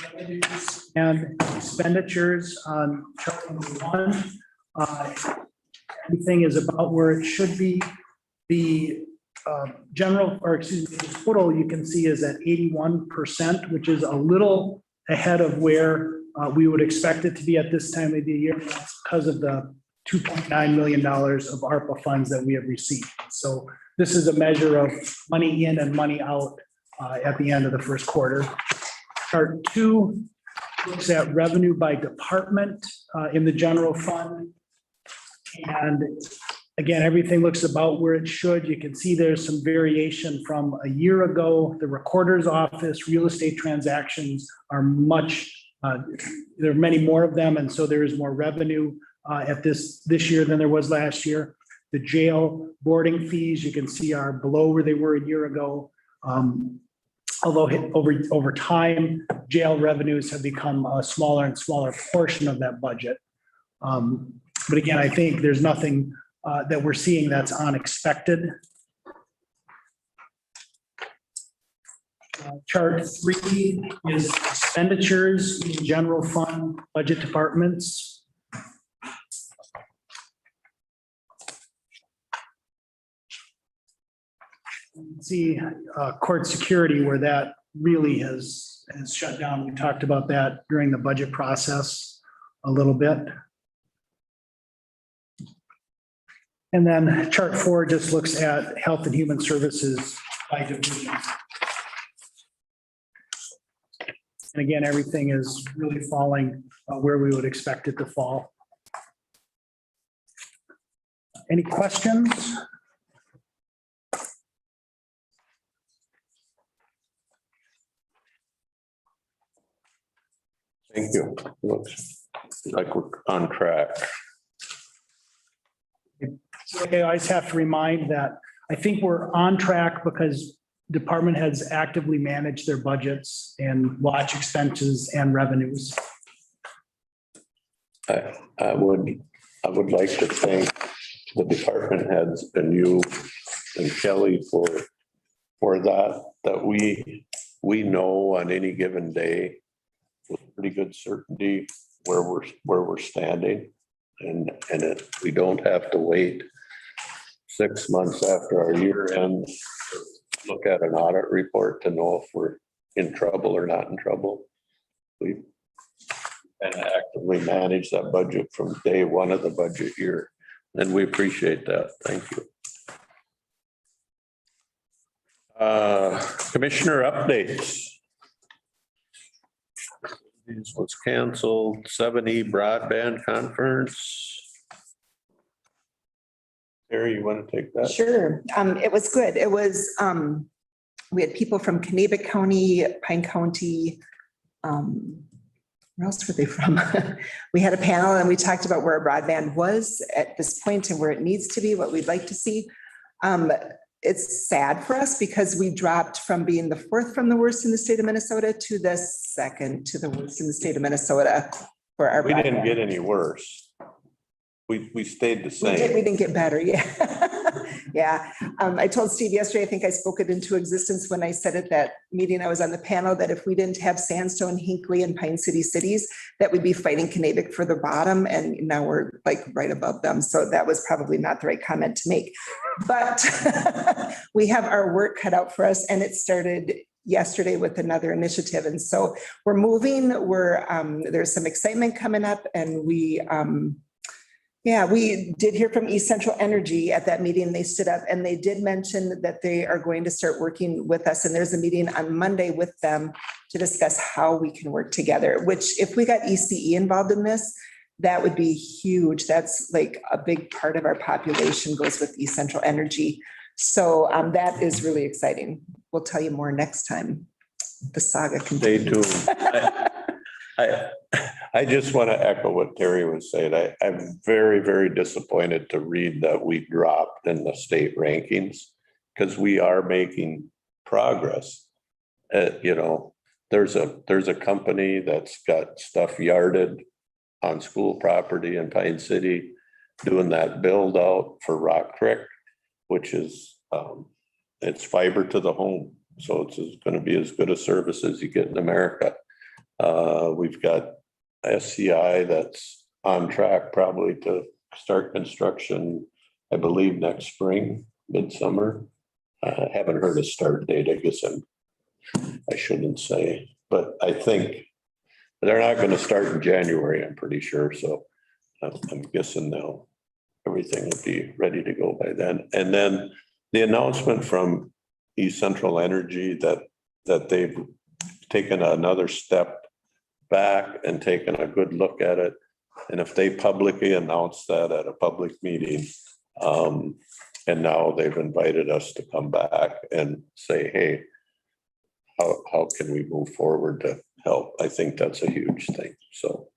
S4: revenues and expenditures on chart number 1, everything is about where it should be. The general, or excuse me, the total you can see is at 81%, which is a little ahead of where we would expect it to be at this time of the year. That's because of the $2.9 million of ARPA funds that we have received. So this is a measure of money in and money out at the end of the first quarter. Chart 2 looks at revenue by department in the general fund. And again, everything looks about where it should. You can see there's some variation from a year ago. The recorder's office, real estate transactions are much, there are many more of them. And so there is more revenue at this year than there was last year. The jail boarding fees, you can see, are below where they were a year ago. Although over time, jail revenues have become a smaller and smaller portion of that budget. But again, I think there's nothing that we're seeing that's unexpected. Chart 3 is expenditures in general fund budget departments. See court security, where that really has shut down. We talked about that during the budget process a little bit. And then chart 4 just looks at health and human services by division. And again, everything is really falling where we would expect it to fall. Any questions?
S1: Thank you. Looks like we're on track.
S4: So I always have to remind that I think we're on track because department heads actively manage their budgets and watch expenses and revenues.
S1: I would like to thank the department heads and you and Kelly for that we know on any given day with pretty good certainty where we're standing. And we don't have to wait 6 months after our year end, to look at an audit report to know if we're in trouble or not in trouble. We and actively manage that budget from day one of the budget year. And we appreciate that. Thank you. Commissioner updates. This was canceled. 7E broadband conference. Terry, you want to take that?
S3: Sure. It was good. It was, we had people from Kanabec County, Pine County. Where else were they from? We had a panel and we talked about where broadband was at this point and where it needs to be, what we'd like to see. It's sad for us because we dropped from being the 4th from the worst in the state of Minnesota to the 2nd to the worst in the state of Minnesota for our
S1: We didn't
S3: broadband.
S1: get any worse. We stayed the same.
S3: We didn't get better, yeah. Yeah. I told Steve yesterday, I think I spoke it into existence when I said at that meeting, I was on the panel, that if we didn't have Sandstone, Hinckley, and Pine City cities, that we'd be fighting Kanabec for the bottom, and now we're like right above them. So that was probably not the right comment to make. But we have our work cut out for us, and it started yesterday with another initiative. And so we're moving, there's some excitement coming up, and we did hear from East Central Energy at that meeting. They stood up and they did mention that they are going to start working with us. And there's a meeting on Monday with them to discuss how we can work together, which if we got ECE involved in this, that would be huge. That's like a big part of our population goes with East Central Energy. So that is really exciting. We'll tell you more next time. The saga continues.
S1: Stay tuned. I just want to echo what Terry was saying. I'm very, very disappointed to read that we dropped in the state rankings because we are making progress. There's a company that's got stuff yarded on school property in Pine City doing that build out for Rock Creek, which is it's fiber to the home. So it's going to be as good a service as you get in America. We've got SCI that's on track probably to start construction, I believe, next spring, midsummer. I haven't heard a start date. I guess I shouldn't say, but I think they're not going to start in January, I'm pretty sure. So I'm guessing everything will be ready to go by then. And then the announcement from East Central Energy that they've taken another step back and taken a good look at it. And if they publicly announce that at a public meeting, and now they've invited us to come back and say, hey, how can we move forward to help? I think that's a huge thing. So.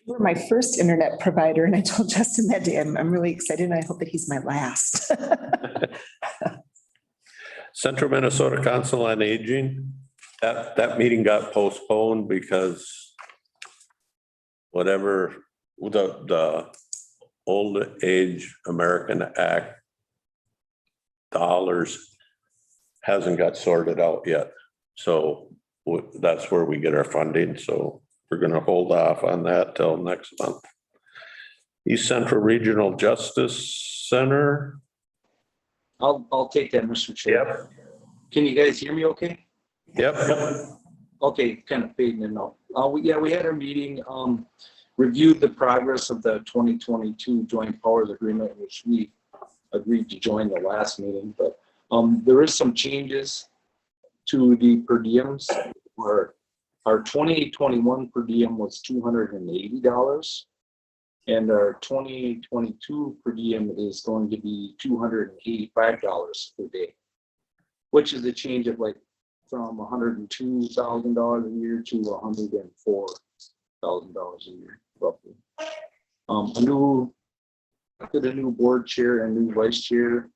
S3: You were my first internet provider, and I told Justin that day, I'm really excited, and I hope that he's my last.
S1: Central Minnesota Council on Aging. That meeting got postponed because whatever the Old Age American Act dollars hasn't got sorted out yet. So that's where we get our funding. So we're going to hold off on that till next month. East Central Regional Justice Center.
S11: I'll take that, Mr. Chair.
S1: Yep.
S11: Can you guys hear me okay?
S1: Yep.
S11: Okay, kind of fading in now. We had a meeting, reviewed the progress of the 2022 Joint Powers Agreement, which we agreed to join the last meeting, but there is some changes to the per diems where our 2021 per diem was $280 and our 2022 per diem is going to be $285 per day, which is a change of like from $102,000 a year to $104,000 a year, roughly. A new board chair and new vice chair.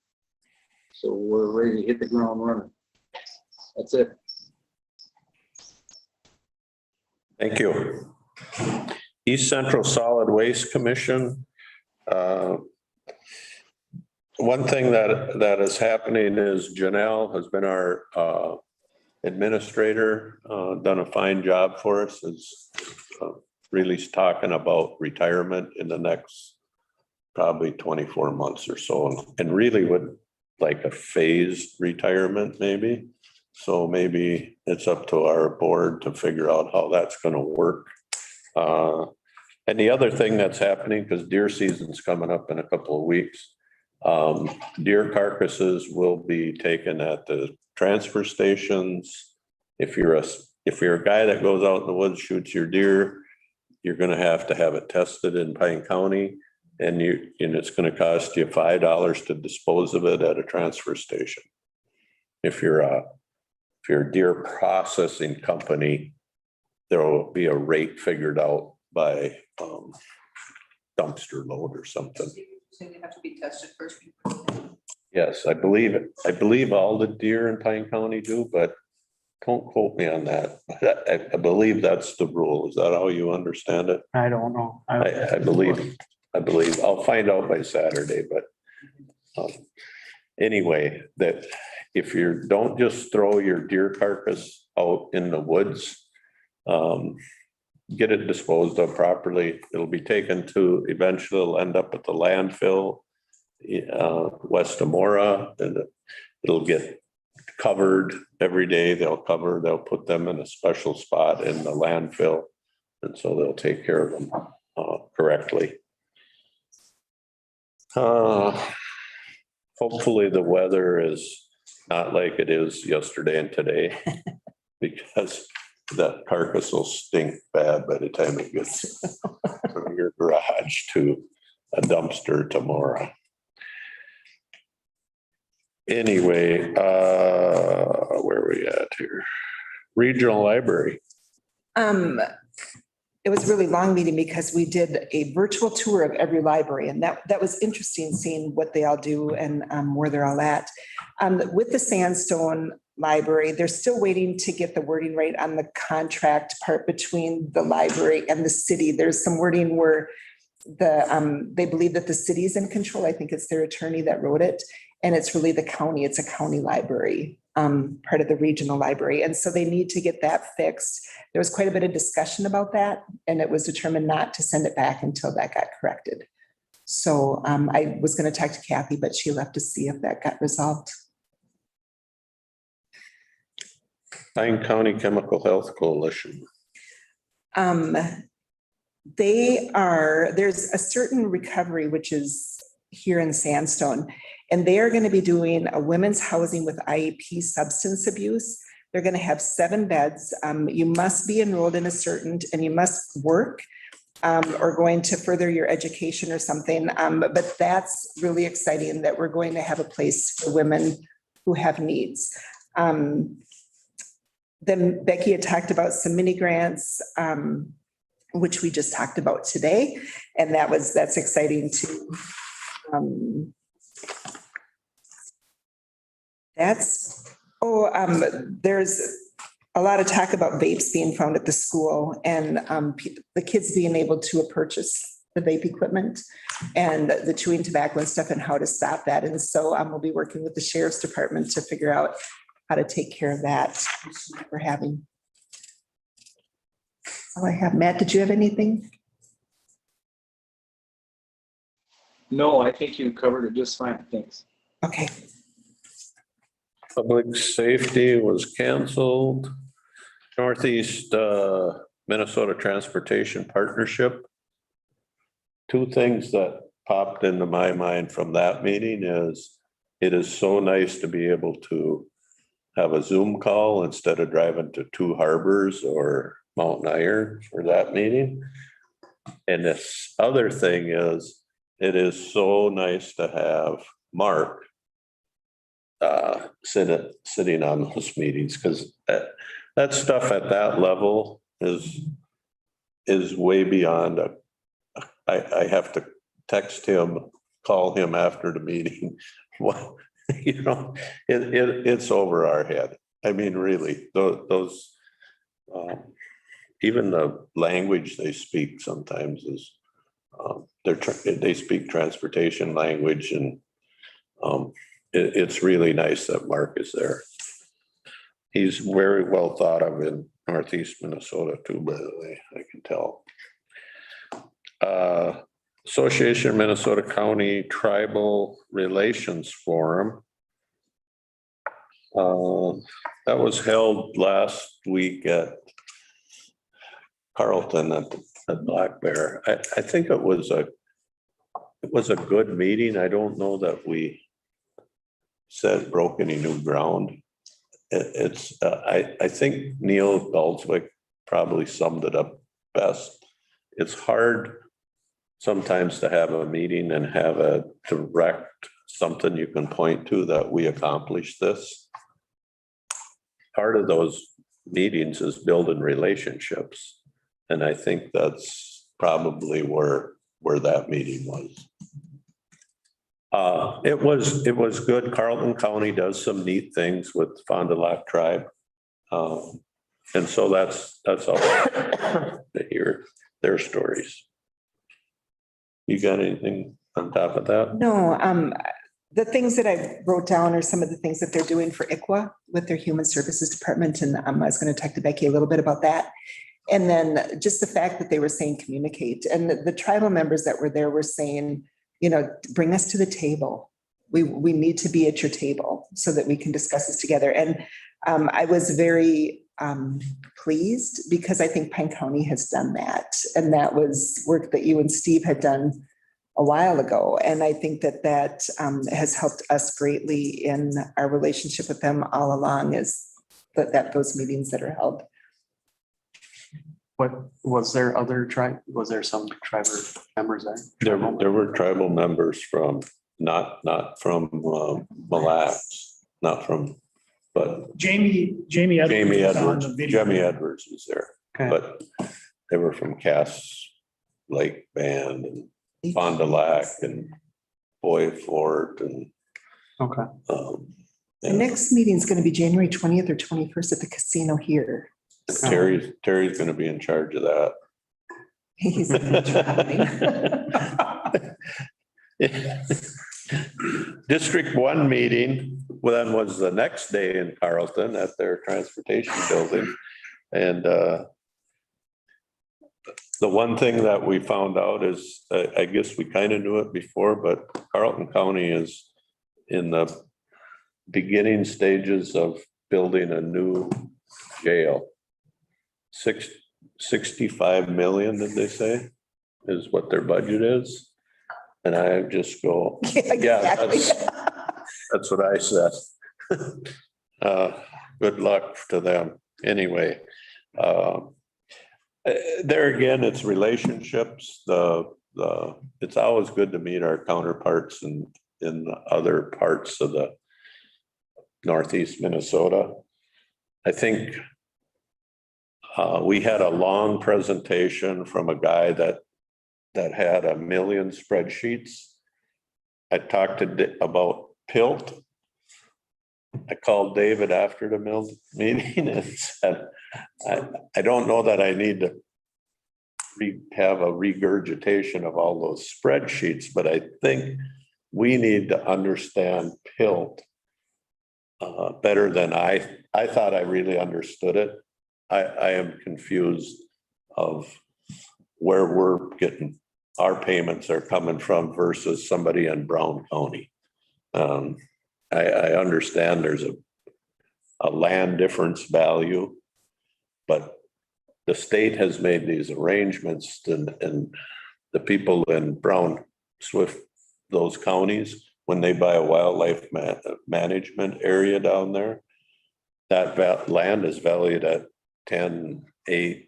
S11: So we're ready to hit the ground running. That's it.
S1: Thank you. East Central Solid Waste Commission. One thing that is happening is Janelle has been our administrator, done a fine job for us, is really talking about retirement in the next probably 24 months or so, and really would like a phased retirement maybe. So maybe it's up to our board to figure out how that's going to work. And the other thing that's happening, because deer season's coming up in a couple of weeks, deer carcasses will be taken at the transfer stations. If you're a guy that goes out in the woods, shoots your deer, you're going to have it tested in Pine County, and it's going to cost you $5 to dispose of it at a transfer station. If you're a deer processing company, there will be a rate figured out by dumpster load or something.
S7: So they have to be tested first.
S1: Yes, I believe all the deer in Pine County do, but don't quote me on that. I believe that's the rule. Is that how you understand it?
S2: I don't know.
S1: I believe I'll find out by Saturday, but anyway, that if you don't just throw your deer carcass out in the woods, get it disposed of properly. It'll be taken to, eventually it'll end up at the landfill west of Mora, and it'll get covered every day. They'll put them in a special spot in the landfill, and so they'll take care of them correctly. Hopefully the weather is not like it is yesterday and today, because that carcass will stink bad by the time it gets from your garage to a dumpster tomorrow. Anyway, where are we at here? Regional Library.
S3: It was a really long meeting because we did a virtual tour of every library, and that was interesting, seeing what they all do and where they're all at. With the Sandstone Library, they're still waiting to get the wording right on the contract part between the library and the city. There's some wording where they believe that the city's in control. I think it's their attorney that wrote it, and it's really the county. It's a county library, part of the regional library. And so they need to get that fixed. There was quite a bit of discussion about that, and it was determined not to send it back until that got corrected. So I was going to talk to Kathy, but she left to see if that got resolved.
S1: Pine County Chemical Health Coalition. There's a certain recovery, which is here in Sandstone, and they are going to be doing a women's housing with IEP substance abuse. They're going to have 7 beds. You must be enrolled in a certain, and you must work or going to further your education or something. But that's really exciting that we're going to have a place for women who have needs. Then Becky had talked about some mini grants, which we just talked about today. And that's exciting too. There's a lot of talk about vapes being found at the school, and the kids being able to purchase the vape equipment and the chewing tobacco and stuff, and how to stop that. And so we'll be working with the sheriff's department to figure out how to take care of that we're having. That's all I have. Matt, did you have anything?
S11: No, I think you covered it just fine. Thanks.
S3: Okay.
S1: Public safety was canceled. Northeast Minnesota Transportation Partnership. 2 things that popped into my mind from that meeting is it is so nice to be able to have a Zoom call instead of driving to 2 Harbors or Mountain Iron for that meeting. And this other thing is, it is so nice to have Mark sitting on those meetings, because that stuff at that level is way beyond. I have to text him, call him after the meeting. Well, it's over our head. I mean, really, those even the language they speak sometimes is they speak transportation language, and it's really nice that Mark is there. He's very well thought of in Northeast Minnesota too, by the way, I can tell. Association of Minnesota County Tribal Relations Forum. That was held last week at Carlton at Black Bear. I think it was a good meeting. I don't know that we said broke any new ground. I think Neil Dalswick probably summed it up best. It's hard sometimes to have a meeting and have a direct something you can point to that we accomplished this. Part of those meetings is building relationships. And I think that's probably where that meeting was. It was good. Carlton County does some neat things with Fond du Lac tribe. And so that's all to hear their stories. You got anything on top of that?
S3: No, the things that I wrote down are some of the things that they're doing for ICWA with their Human Services Department. And I was going to talk to Becky a little bit about that. And then just the fact that they were saying communicate, and the tribal members that were there were saying, bring us to the table. We need to be at your table so that we can discuss this together. And I was very pleased because I think Pine County has done that. And that was work that you and Steve had done a while ago. And I think that has helped us greatly in our relationship with them all along, is that those meetings that are held.
S2: What was there was there some tribal members there?
S1: There were tribal members from, not from Mille Lacs, but
S4: Jamie Edwards.
S1: Jamie Edwards was there,
S2: Okay.
S1: but they were from Cass Lake Band and Fond du Lac and Boy Fort and.
S2: Okay.
S3: The next meeting is going to be January 20th or 21st at the casino here.
S1: Terry's going to be in charge of that.
S3: He's
S1: District 1 meeting then was the next day in Carlton at their transportation building. And the one thing that we found out is, I guess we kind of knew it before, but Carlton County is in the beginning stages of building a new jail. 65 million, did they say, is what their budget is? And I just go, yeah, that's what I said. Good luck to them. Anyway, there again, it's relationships. It's always good to meet our counterparts in other parts of the Northeast Minnesota. I think we had a long presentation from a guy that had 1 million spreadsheets. I talked about PILT. I called David after the meeting and said, I don't know that I need to have a regurgitation of all those spreadsheets, but I think we need to understand PILT better than I thought I really understood it. I am confused of where we're getting our payments are coming from versus somebody in Brown County. I understand there's a land difference value, but the state has made these arrangements and the people in Brown, Swift, those counties, when they buy a wildlife management area down there, that land is valued at $10,000, $8,000,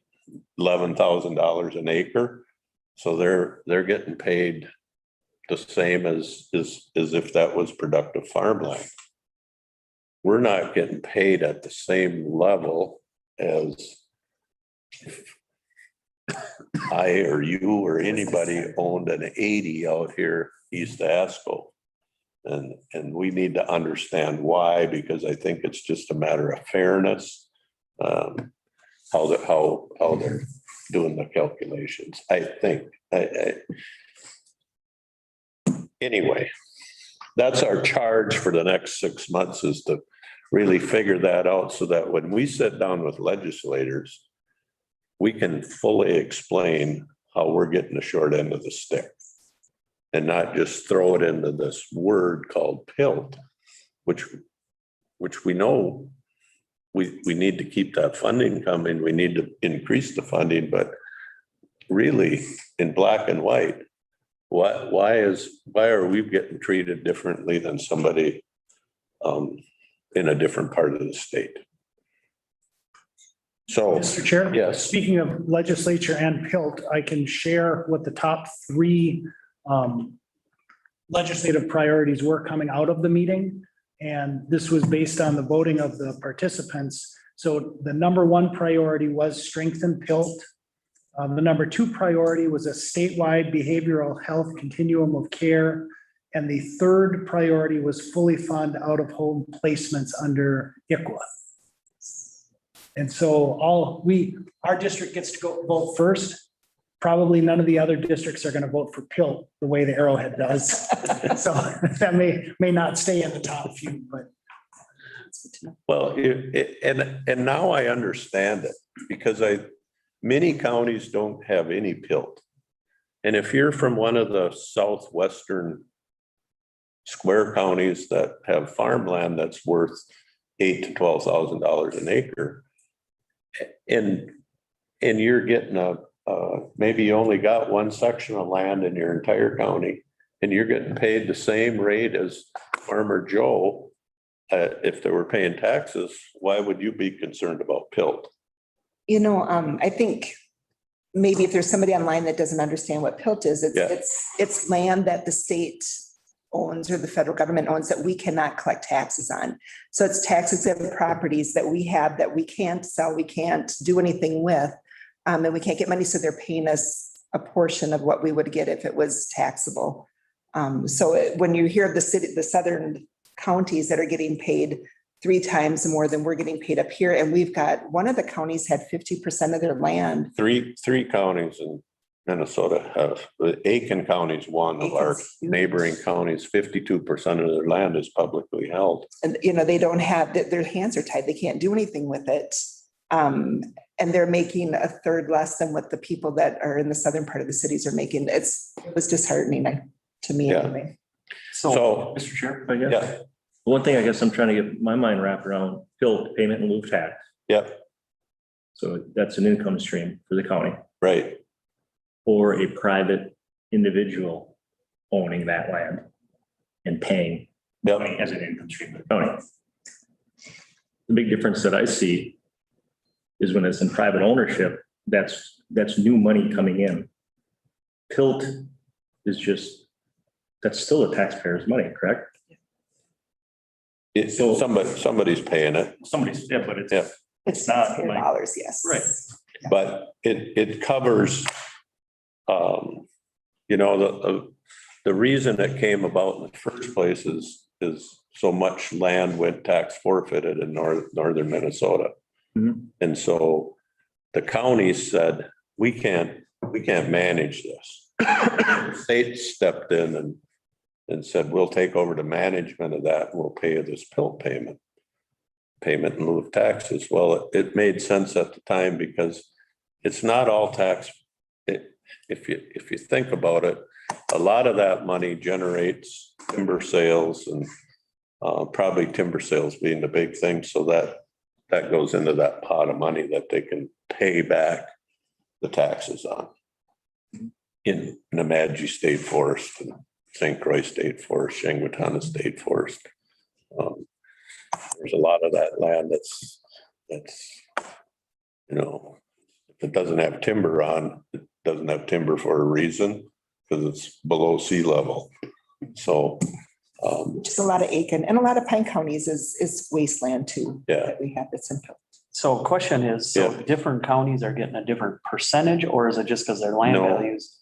S1: $11,000 an acre. So they're getting paid the same as if that was productive farmland. We're not getting paid at the same level as if I or you or anybody owned an 80 out here east of Asco. And we need to understand why, because I think it's just a matter of fairness. How they're doing the calculations, I think. Anyway, that's our charge for the next 6 months, is to really figure that out so that when we sit down with legislators, we can fully explain how we're getting the short end of the stick and not just throw it into this word called PILT, which we know we need to keep that funding coming. We need to increase the funding, but really in black and white, why are we getting treated differently than somebody in a different part of the state? So,
S4: Mr. Chair?
S1: yes.
S4: Speaking of legislature and PILT, I can share what the top three legislative priorities were coming out of the meeting. And this was based on the voting of the participants. So the number one priority was strengthen PILT. The number two priority was a statewide behavioral health continuum of care. And the third priority was fully fund out-of-home placements under ICWA. And so our district gets to go vote first. Probably none of the other districts are going to vote for PILT the way the Arrowhead does. So that may not stay in the top few, but.
S1: Well, and now I understand it because many counties don't have any PILT. And if you're from one of the southwestern square counties that have farmland that's worth $8,000 to $12,000 an acre, and you're getting maybe you only got one section of land in your entire county, and you're getting paid the same rate as Farmer Joe. If they were paying taxes, why would you be concerned about PILT?
S3: I think maybe if there's somebody online that doesn't understand what PILT is, it's land that the state owns or the federal government owns that we cannot collect taxes on. So it's tax exempt properties that we have that we can't sell, we can't do anything with, and we can't get money. So they're paying us a portion of what we would get if it was taxable. When you hear the southern counties that are getting paid 3 times more than we're getting paid up here, and we've got one of the counties had 50% of their land.
S1: Three counties in Minnesota have, Aiken County is one of our neighboring counties. 52% of their land is publicly held.
S3: And, they don't have, their hands are tied. They can't do anything with it. And they're making a third less than what the people that are in the southern part of the cities are making. It was disheartening to me anyway.
S1: So,
S2: Mr. Chair,
S14: I guess.
S1: yeah,
S14: One thing I guess I'm trying to get my mind wrapped around, PILT, payment in lieu of tax.
S1: yep,
S14: So that's an income stream for the county
S1: right.
S14: or a private individual owning that land and paying money as an income stream for the county. The big difference that I see is when it's in private ownership, that's new money coming in. PILT is that's still the taxpayer's money, correct?
S1: So somebody's paying it.
S14: But
S3: It's
S14: not
S3: not dollars, yes.
S14: Right.
S1: But it covers, the reason it came about in the first place is so much land went tax forfeited in northern Minnesota.
S14: Mhm.
S1: And so the county said, we can't manage this. The state stepped in and said, we'll take over the management of that and we'll pay you this PILT payment in lieu of taxes. Well, it made sense at the time because it's not all tax. If you think about it, a lot of that money generates timber sales and probably timber sales being the big thing. So that goes into that pot of money that they can pay back the taxes on in Nemadji State Forest and St. Croix State Forest, Shingwatana State Forest. There's a lot of that land that's if it doesn't have timber on, it doesn't have timber for a reason because it's below sea level. So
S3: Just a lot of Aiken and a lot of Pine counties is wasteland too.
S1: Yeah.
S3: That we have that's in PILT.
S2: So question is,
S1: Yeah.
S2: different counties are getting a different percentage, or is it just because their land
S1: No.
S2: values?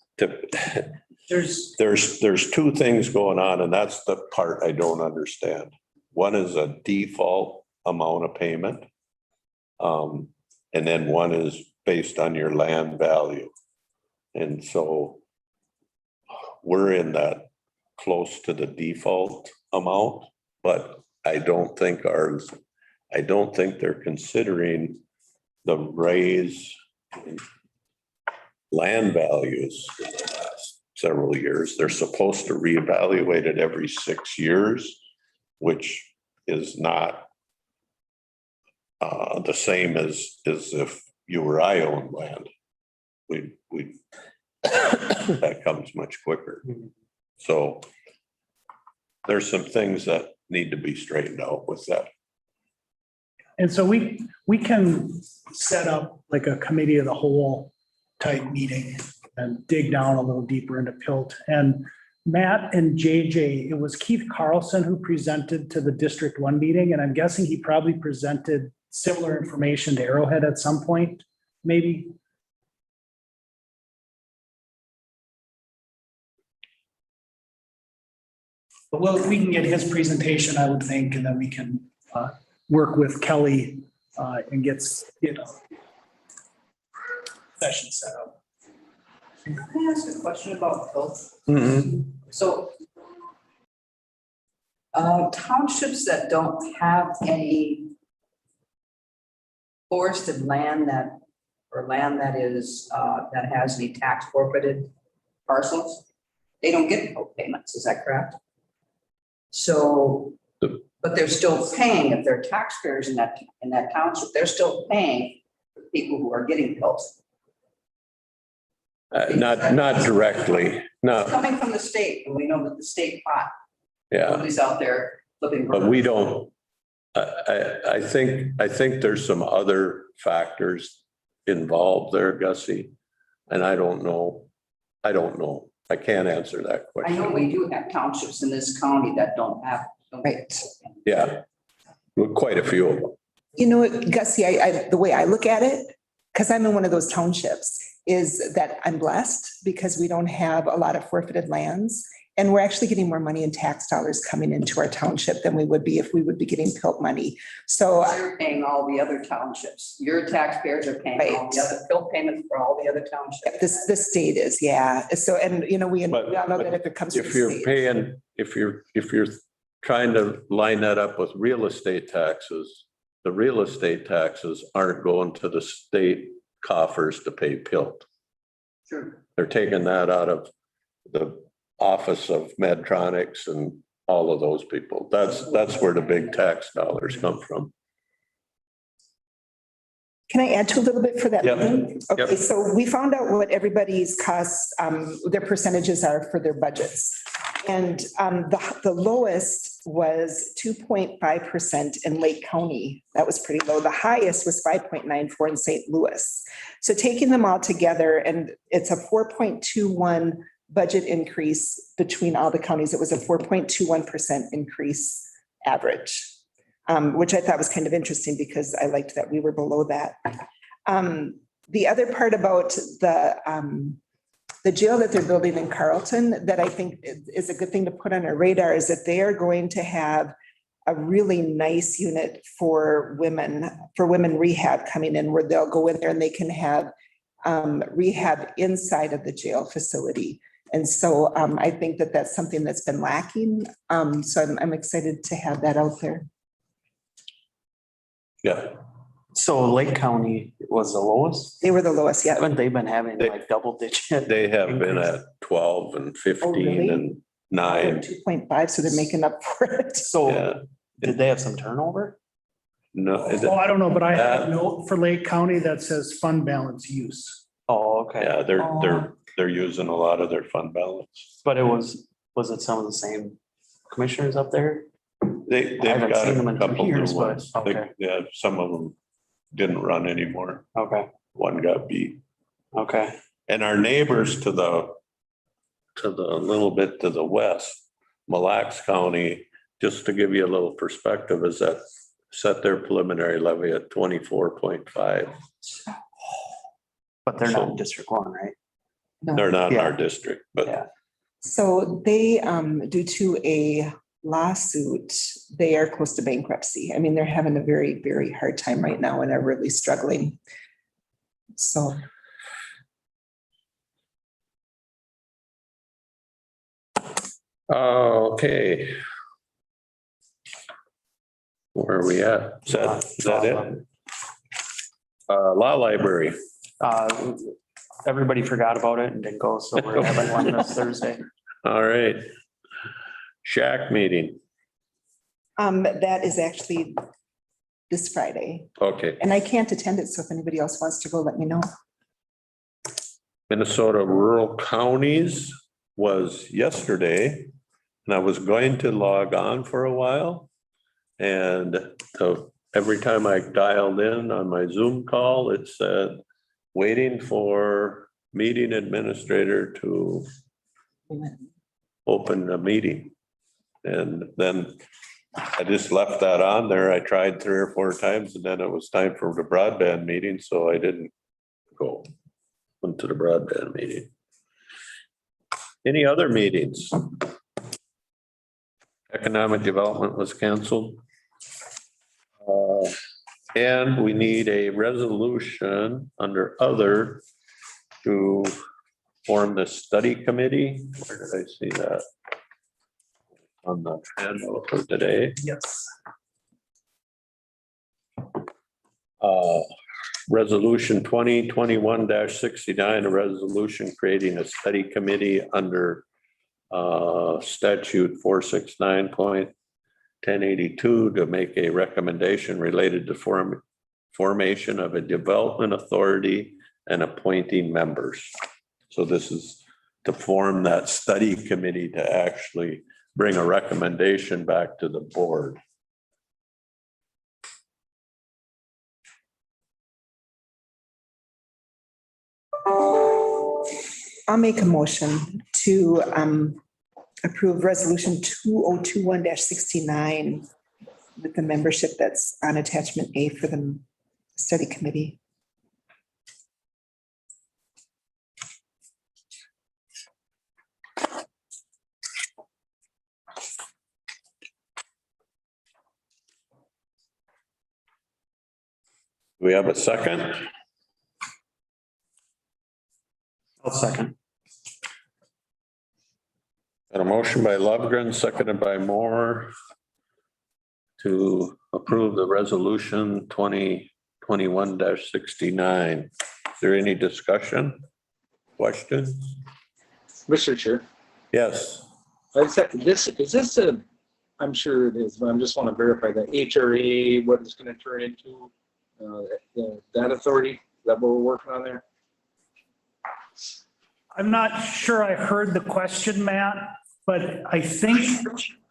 S1: There's two things going on, and that's the part I don't understand. One is a default amount of payment. And then one is based on your land value. And so we're in that close to the default amount, but I don't think ours I don't think they're considering the raise in land values in the last several years. They're supposed to reevaluate it every 6 years, which is not the same as if you or I owned land. We that comes much quicker. So there's some things that need to be straightened out with that.
S4: And so we can set up like a committee of the whole type meeting and dig down a little deeper into PILT. And Matt and JJ, it was Keith Carlson who presented to the District 1 meeting, and I'm guessing he probably presented similar information to Arrowhead at some point, maybe. But we can get his presentation, I would think, and then we can work with Kelly and get session set up.
S7: Can I ask a question about both? So townships that don't have any forested land or land that is, that has any tax forfeited parcels, they don't get payments, is that correct? So, but they're still paying, if they're taxpayers in that township, they're still paying for people who are getting bills.
S1: Not directly, no.
S7: Coming from the state, and we know that the state pot,
S1: Yeah,
S7: nobody's out there flipping.
S1: but we don't, I think there's some other factors involved there, Gussie. And I don't know. I can't answer that
S7: I know
S1: question.
S7: we do have townships in this county that don't have.
S3: Right.
S1: Yeah, quite a few of them.
S3: You know what, Gussie, the way I look at it, because I'm in one of those townships, is that I'm blessed because we don't have a lot of forfeited lands. And we're actually getting more money in tax dollars coming into our township than we would be if we would be getting PILT money. So
S7: You're paying all the other townships. Your taxpayers are paying all the other PILT payments for all the other townships.
S3: the state is, yeah. So, and you know, we all know that if it comes.
S1: If you're paying, if you're trying to line that up with real estate taxes, the real estate taxes aren't going to the state coffers to pay PILT.
S7: Sure.
S1: They're taking that out of the Office of Medtronics and all of those people. That's where the big tax dollars come from.
S3: Can I add to a little bit for that?
S1: Yep.
S3: Okay,
S1: Yep.
S3: so we found out what everybody's costs, their percentages are for their budgets. And the lowest was 2.5% in Lake County. That was pretty low. The highest was 5.94 in St. Louis. So taking them all together, and it's a 4.21 budget increase between all the counties. It was a 4.21% increase average, which I thought was kind of interesting because I liked that we were below that. The other part about the jail that they're building in Carlton that I think is a good thing to put on our radar is that they are going to have a really nice unit for women rehab coming in, where they'll go in there and they can have rehab inside of the jail facility. And so I think that that's something that's been lacking. So I'm excited to have that out there.
S1: Yeah.
S2: So Lake County was the lowest?
S3: They were the lowest, yeah.
S2: Haven't they been having like double digit?
S1: They have been at 12 and 15
S3: really?
S1: and 9.
S3: 2.5, so they're making up for it.
S2: So
S1: Yeah.
S2: did they have some turnover?
S1: No,
S4: Oh, I don't know, but I have a note for Lake County that says fund balance use.
S2: Oh, okay.
S1: yeah, they're using a lot of their fund balance.
S2: But was it some of the same commissioners up there?
S1: They've
S2: haven't
S1: got
S2: seen them
S1: a
S2: in 2
S1: couple new
S2: years, but
S1: ones.
S2: okay.
S1: Yeah, some of them didn't run anymore.
S2: Okay,
S1: One got beat.
S2: okay.
S1: And our neighbors to the little bit to the west, Mille Lacs County, just to give you a little perspective, is that set their preliminary levy at 24.5.
S2: But they're not in District 1, right?
S1: They're not in
S2: Yeah.
S1: our district, but
S2: Yeah.
S3: So they, due to a lawsuit, they are close to bankruptcy. I mean, they're having a very, very hard time right now and are really struggling. So.
S1: okay. where are we at? Is that it? Law library.
S2: Everybody forgot about it and didn't go, so we're having one this Thursday.
S1: All right. Shack meeting.
S3: That is actually this Friday,
S1: Okay.
S3: and I can't attend it, so if anybody else wants to go, let me know.
S1: Minnesota Rural Counties was yesterday, and I was going to log on for a while. And so every time I dialed in on my Zoom call, it said, waiting for meeting administrator to open a meeting. And then I just left that on there. I tried 3 or 4 times, and then it was time for the broadband meeting, so I didn't go into the broadband meeting. Any other meetings? Economic development was canceled. And we need a resolution under other to form the study committee. Where did I see that? On the handout for today.
S4: Yes.
S1: Resolution 2021-69, a resolution creating a study committee under statute 469.1082 to make a recommendation related to formation of a development authority and appointing members. So this is to form that study committee to actually bring a recommendation back to the board.
S3: I'll make a motion to approve resolution 2021-69 with the membership that's on attachment A for the study committee.
S1: Do we have a second?
S2: I'll second.
S1: Got a motion by Lovegren, seconded by Moore to approve the resolution 2021-69. Is there any discussion? Questions?
S11: Mr. Chair,
S1: Yes.
S11: I said, is this a, I'm sure it is, but I just want to verify that HRA, what it's going to turn into, that authority, is that what we're working on there?
S4: I'm not sure I heard the question, Matt, but I think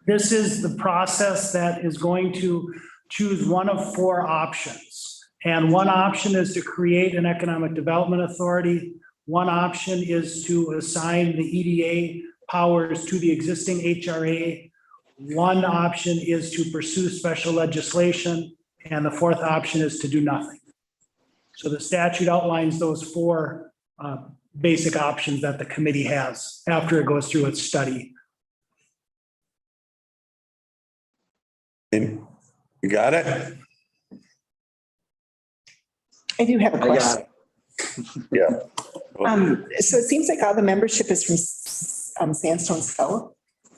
S4: this is the process that is going to choose one of 4 options. And one option is to create an economic development authority. One option is to assign the EDA powers to the existing HRA. One option is to pursue special legislation. And the 4th option is to do nothing. So the statute outlines those 4 basic options that the committee has after it goes through its study.
S1: You got it?
S3: I do have a
S11: I got
S3: question.
S1: Yeah.
S3: So it seems like all the membership is from Sandstone South.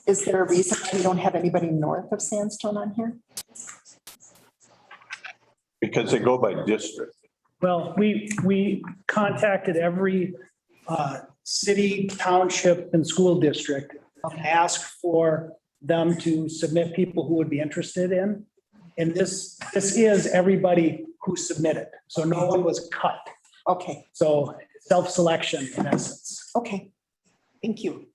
S3: Is there a reason why we don't have anybody north of Sandstone on here?
S1: Because they go by district.
S4: Well, we contacted every city, township, and school district and asked for them to submit people who would be interested in. And this is everybody who submitted. So no one was cut.
S3: Okay,
S4: So self-selection in essence.
S3: okay. Thank you.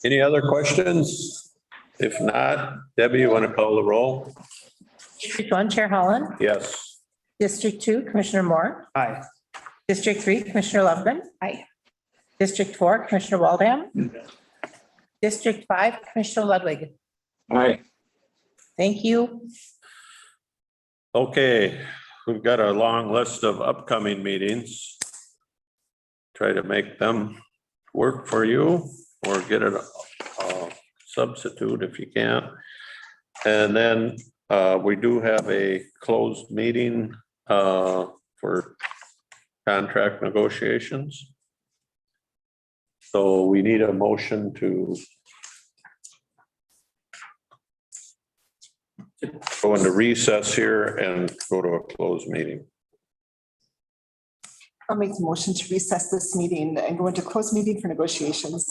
S1: Any other questions? If not, Debbie, you want to call the roll?
S6: District 1, Chair Holland.
S1: Yes.
S6: District 2, Commissioner Moore.
S2: Aye.
S6: District 3, Commissioner Lovegren.
S3: Aye.
S6: District 4, Commissioner Waldam. District 5, Commissioner Ludwig.
S11: Aye.
S6: Thank you.
S1: Okay, we've got a long list of upcoming meetings. Try to make them work for you or get a substitute if you can. And then we do have a closed meeting for contract negotiations. So we need a motion to go into recess here and go to a closed meeting.
S3: I'll make the motion to recess this meeting and go into closed meeting for negotiations.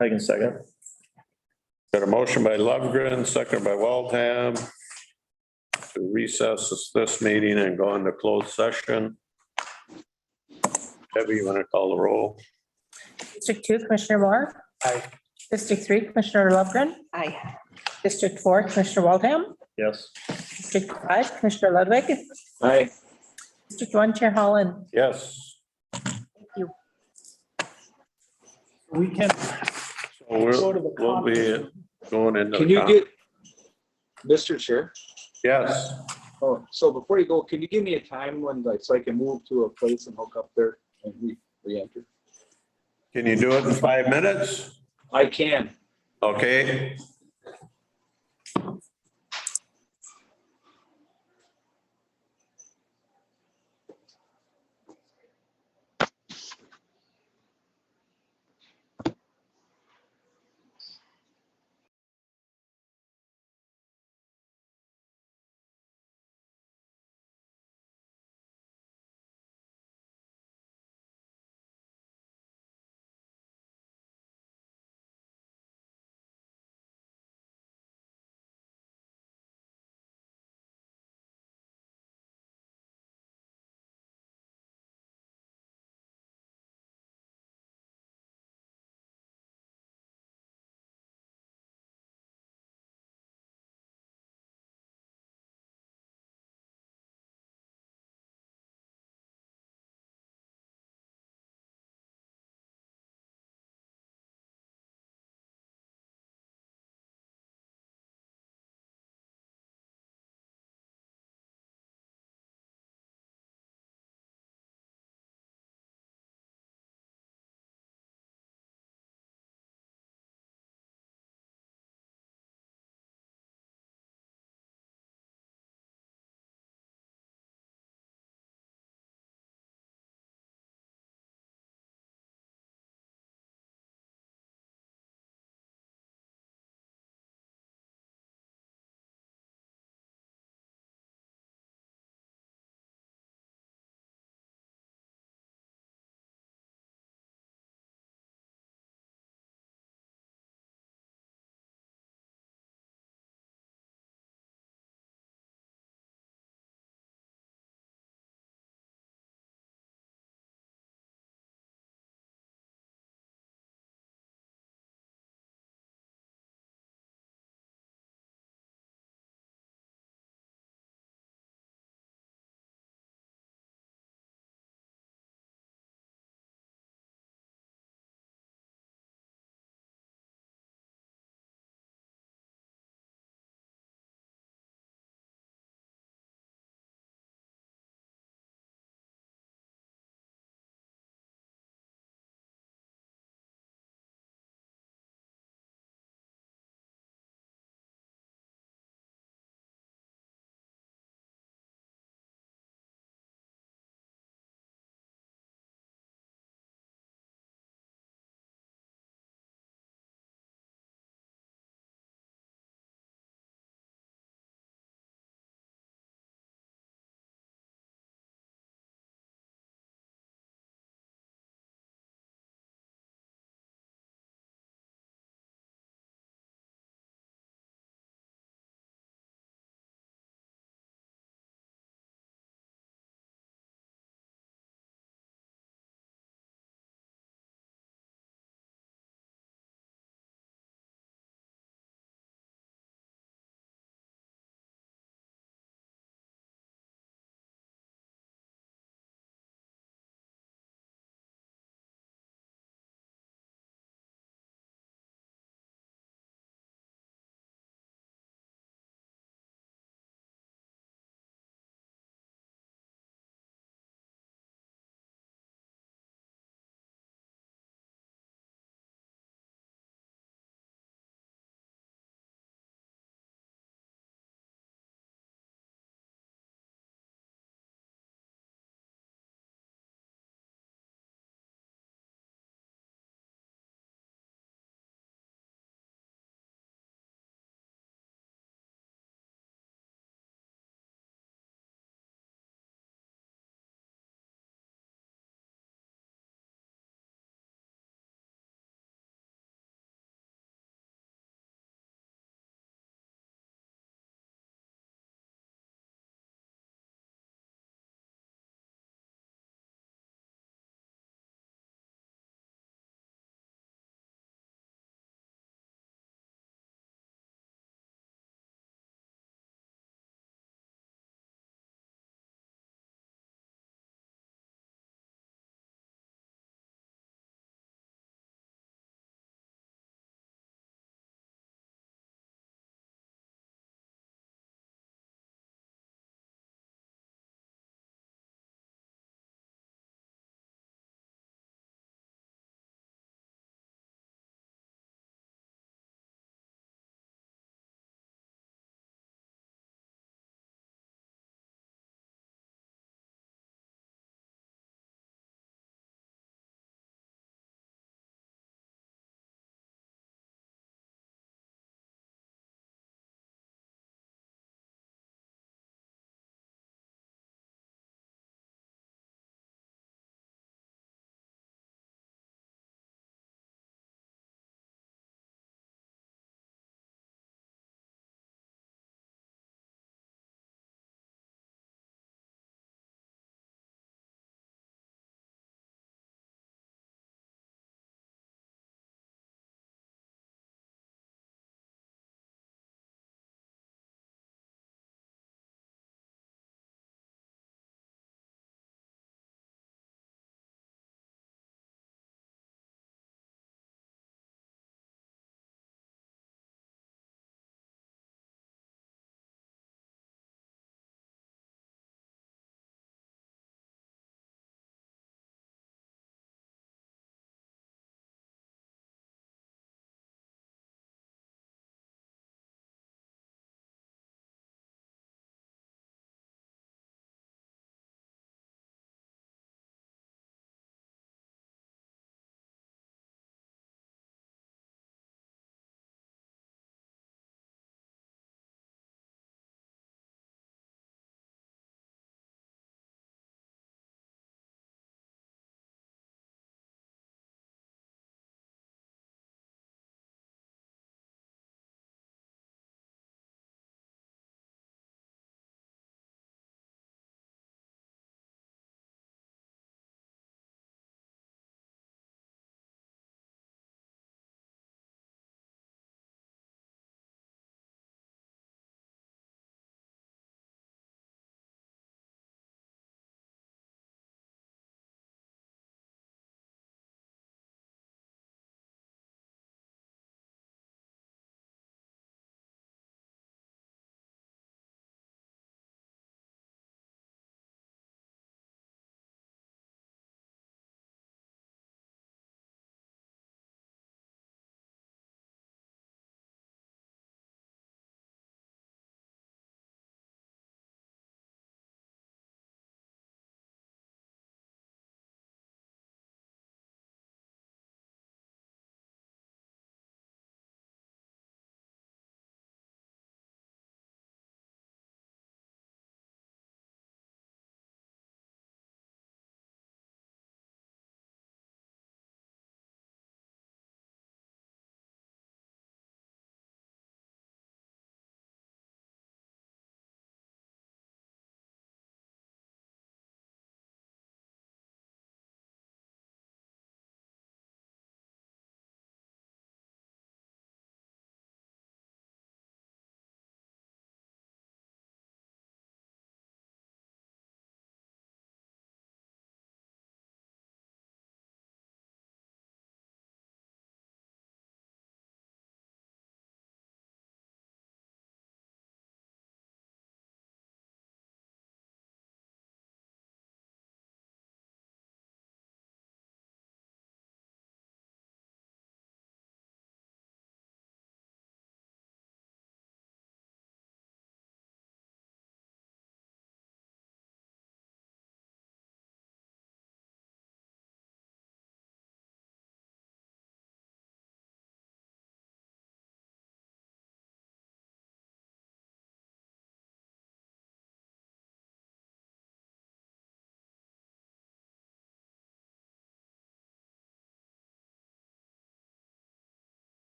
S14: I can second.
S1: Got a motion by Lovegren, second by Waldham. To recess this meeting and go into closed session. Debbie, you want to call the roll?
S6: District 2, Commissioner Moore.
S2: Aye.
S6: District 3, Commissioner Lovegren.
S3: Aye.
S6: District 4, Commissioner Waldham.
S14: Yes.
S6: District 5, Commissioner Ludwig.
S11: Aye.
S6: District 1, Chair Holland.
S1: Yes.
S6: Thank you.
S4: We can
S1: So
S4: go to the
S1: we'll be going into.
S11: Can you get, Mr. Chair?
S1: Yes.
S11: Oh, so before you go, can you give me a time when, like, so I can move to a place and hook up there and re-enter?
S1: Can you do it in 5 minutes?
S11: I can.
S1: Okay.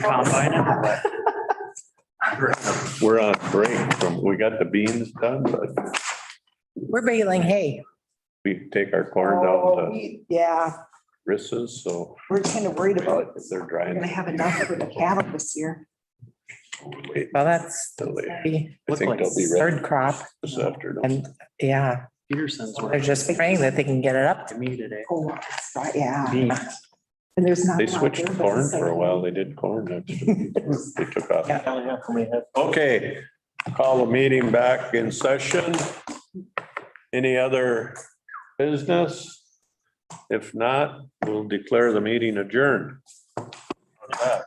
S2: Combine it.
S1: We're on break from, we got the beans done, but
S6: We're baling hay.
S1: we take our corn
S3: Oh,
S1: down to
S3: yeah,
S1: Risses, so
S3: we're kind of worried about,
S1: if they're
S3: we're
S1: drying.
S3: gonna have enough for the cattle this year.
S1: Wait
S6: Well, that's
S1: till they,
S6: the
S1: I think they'll be ready
S6: third crop
S1: this afternoon.
S6: and yeah,
S2: Peterson's
S6: they're
S2: were
S6: just praying that they can get it up.
S2: to me today.
S3: Oh, that's right, yeah.
S2: Beans.
S3: And there's not.
S1: They
S3: a lot
S1: switched
S3: there,
S1: to
S3: but
S1: corn
S3: it's
S1: for a
S3: like-
S1: while. They did corn. That's- They took off.
S6: Yeah.
S1: Okay, call the meeting back in session. Any other business? If not, we'll declare the meeting adjourned. How's that?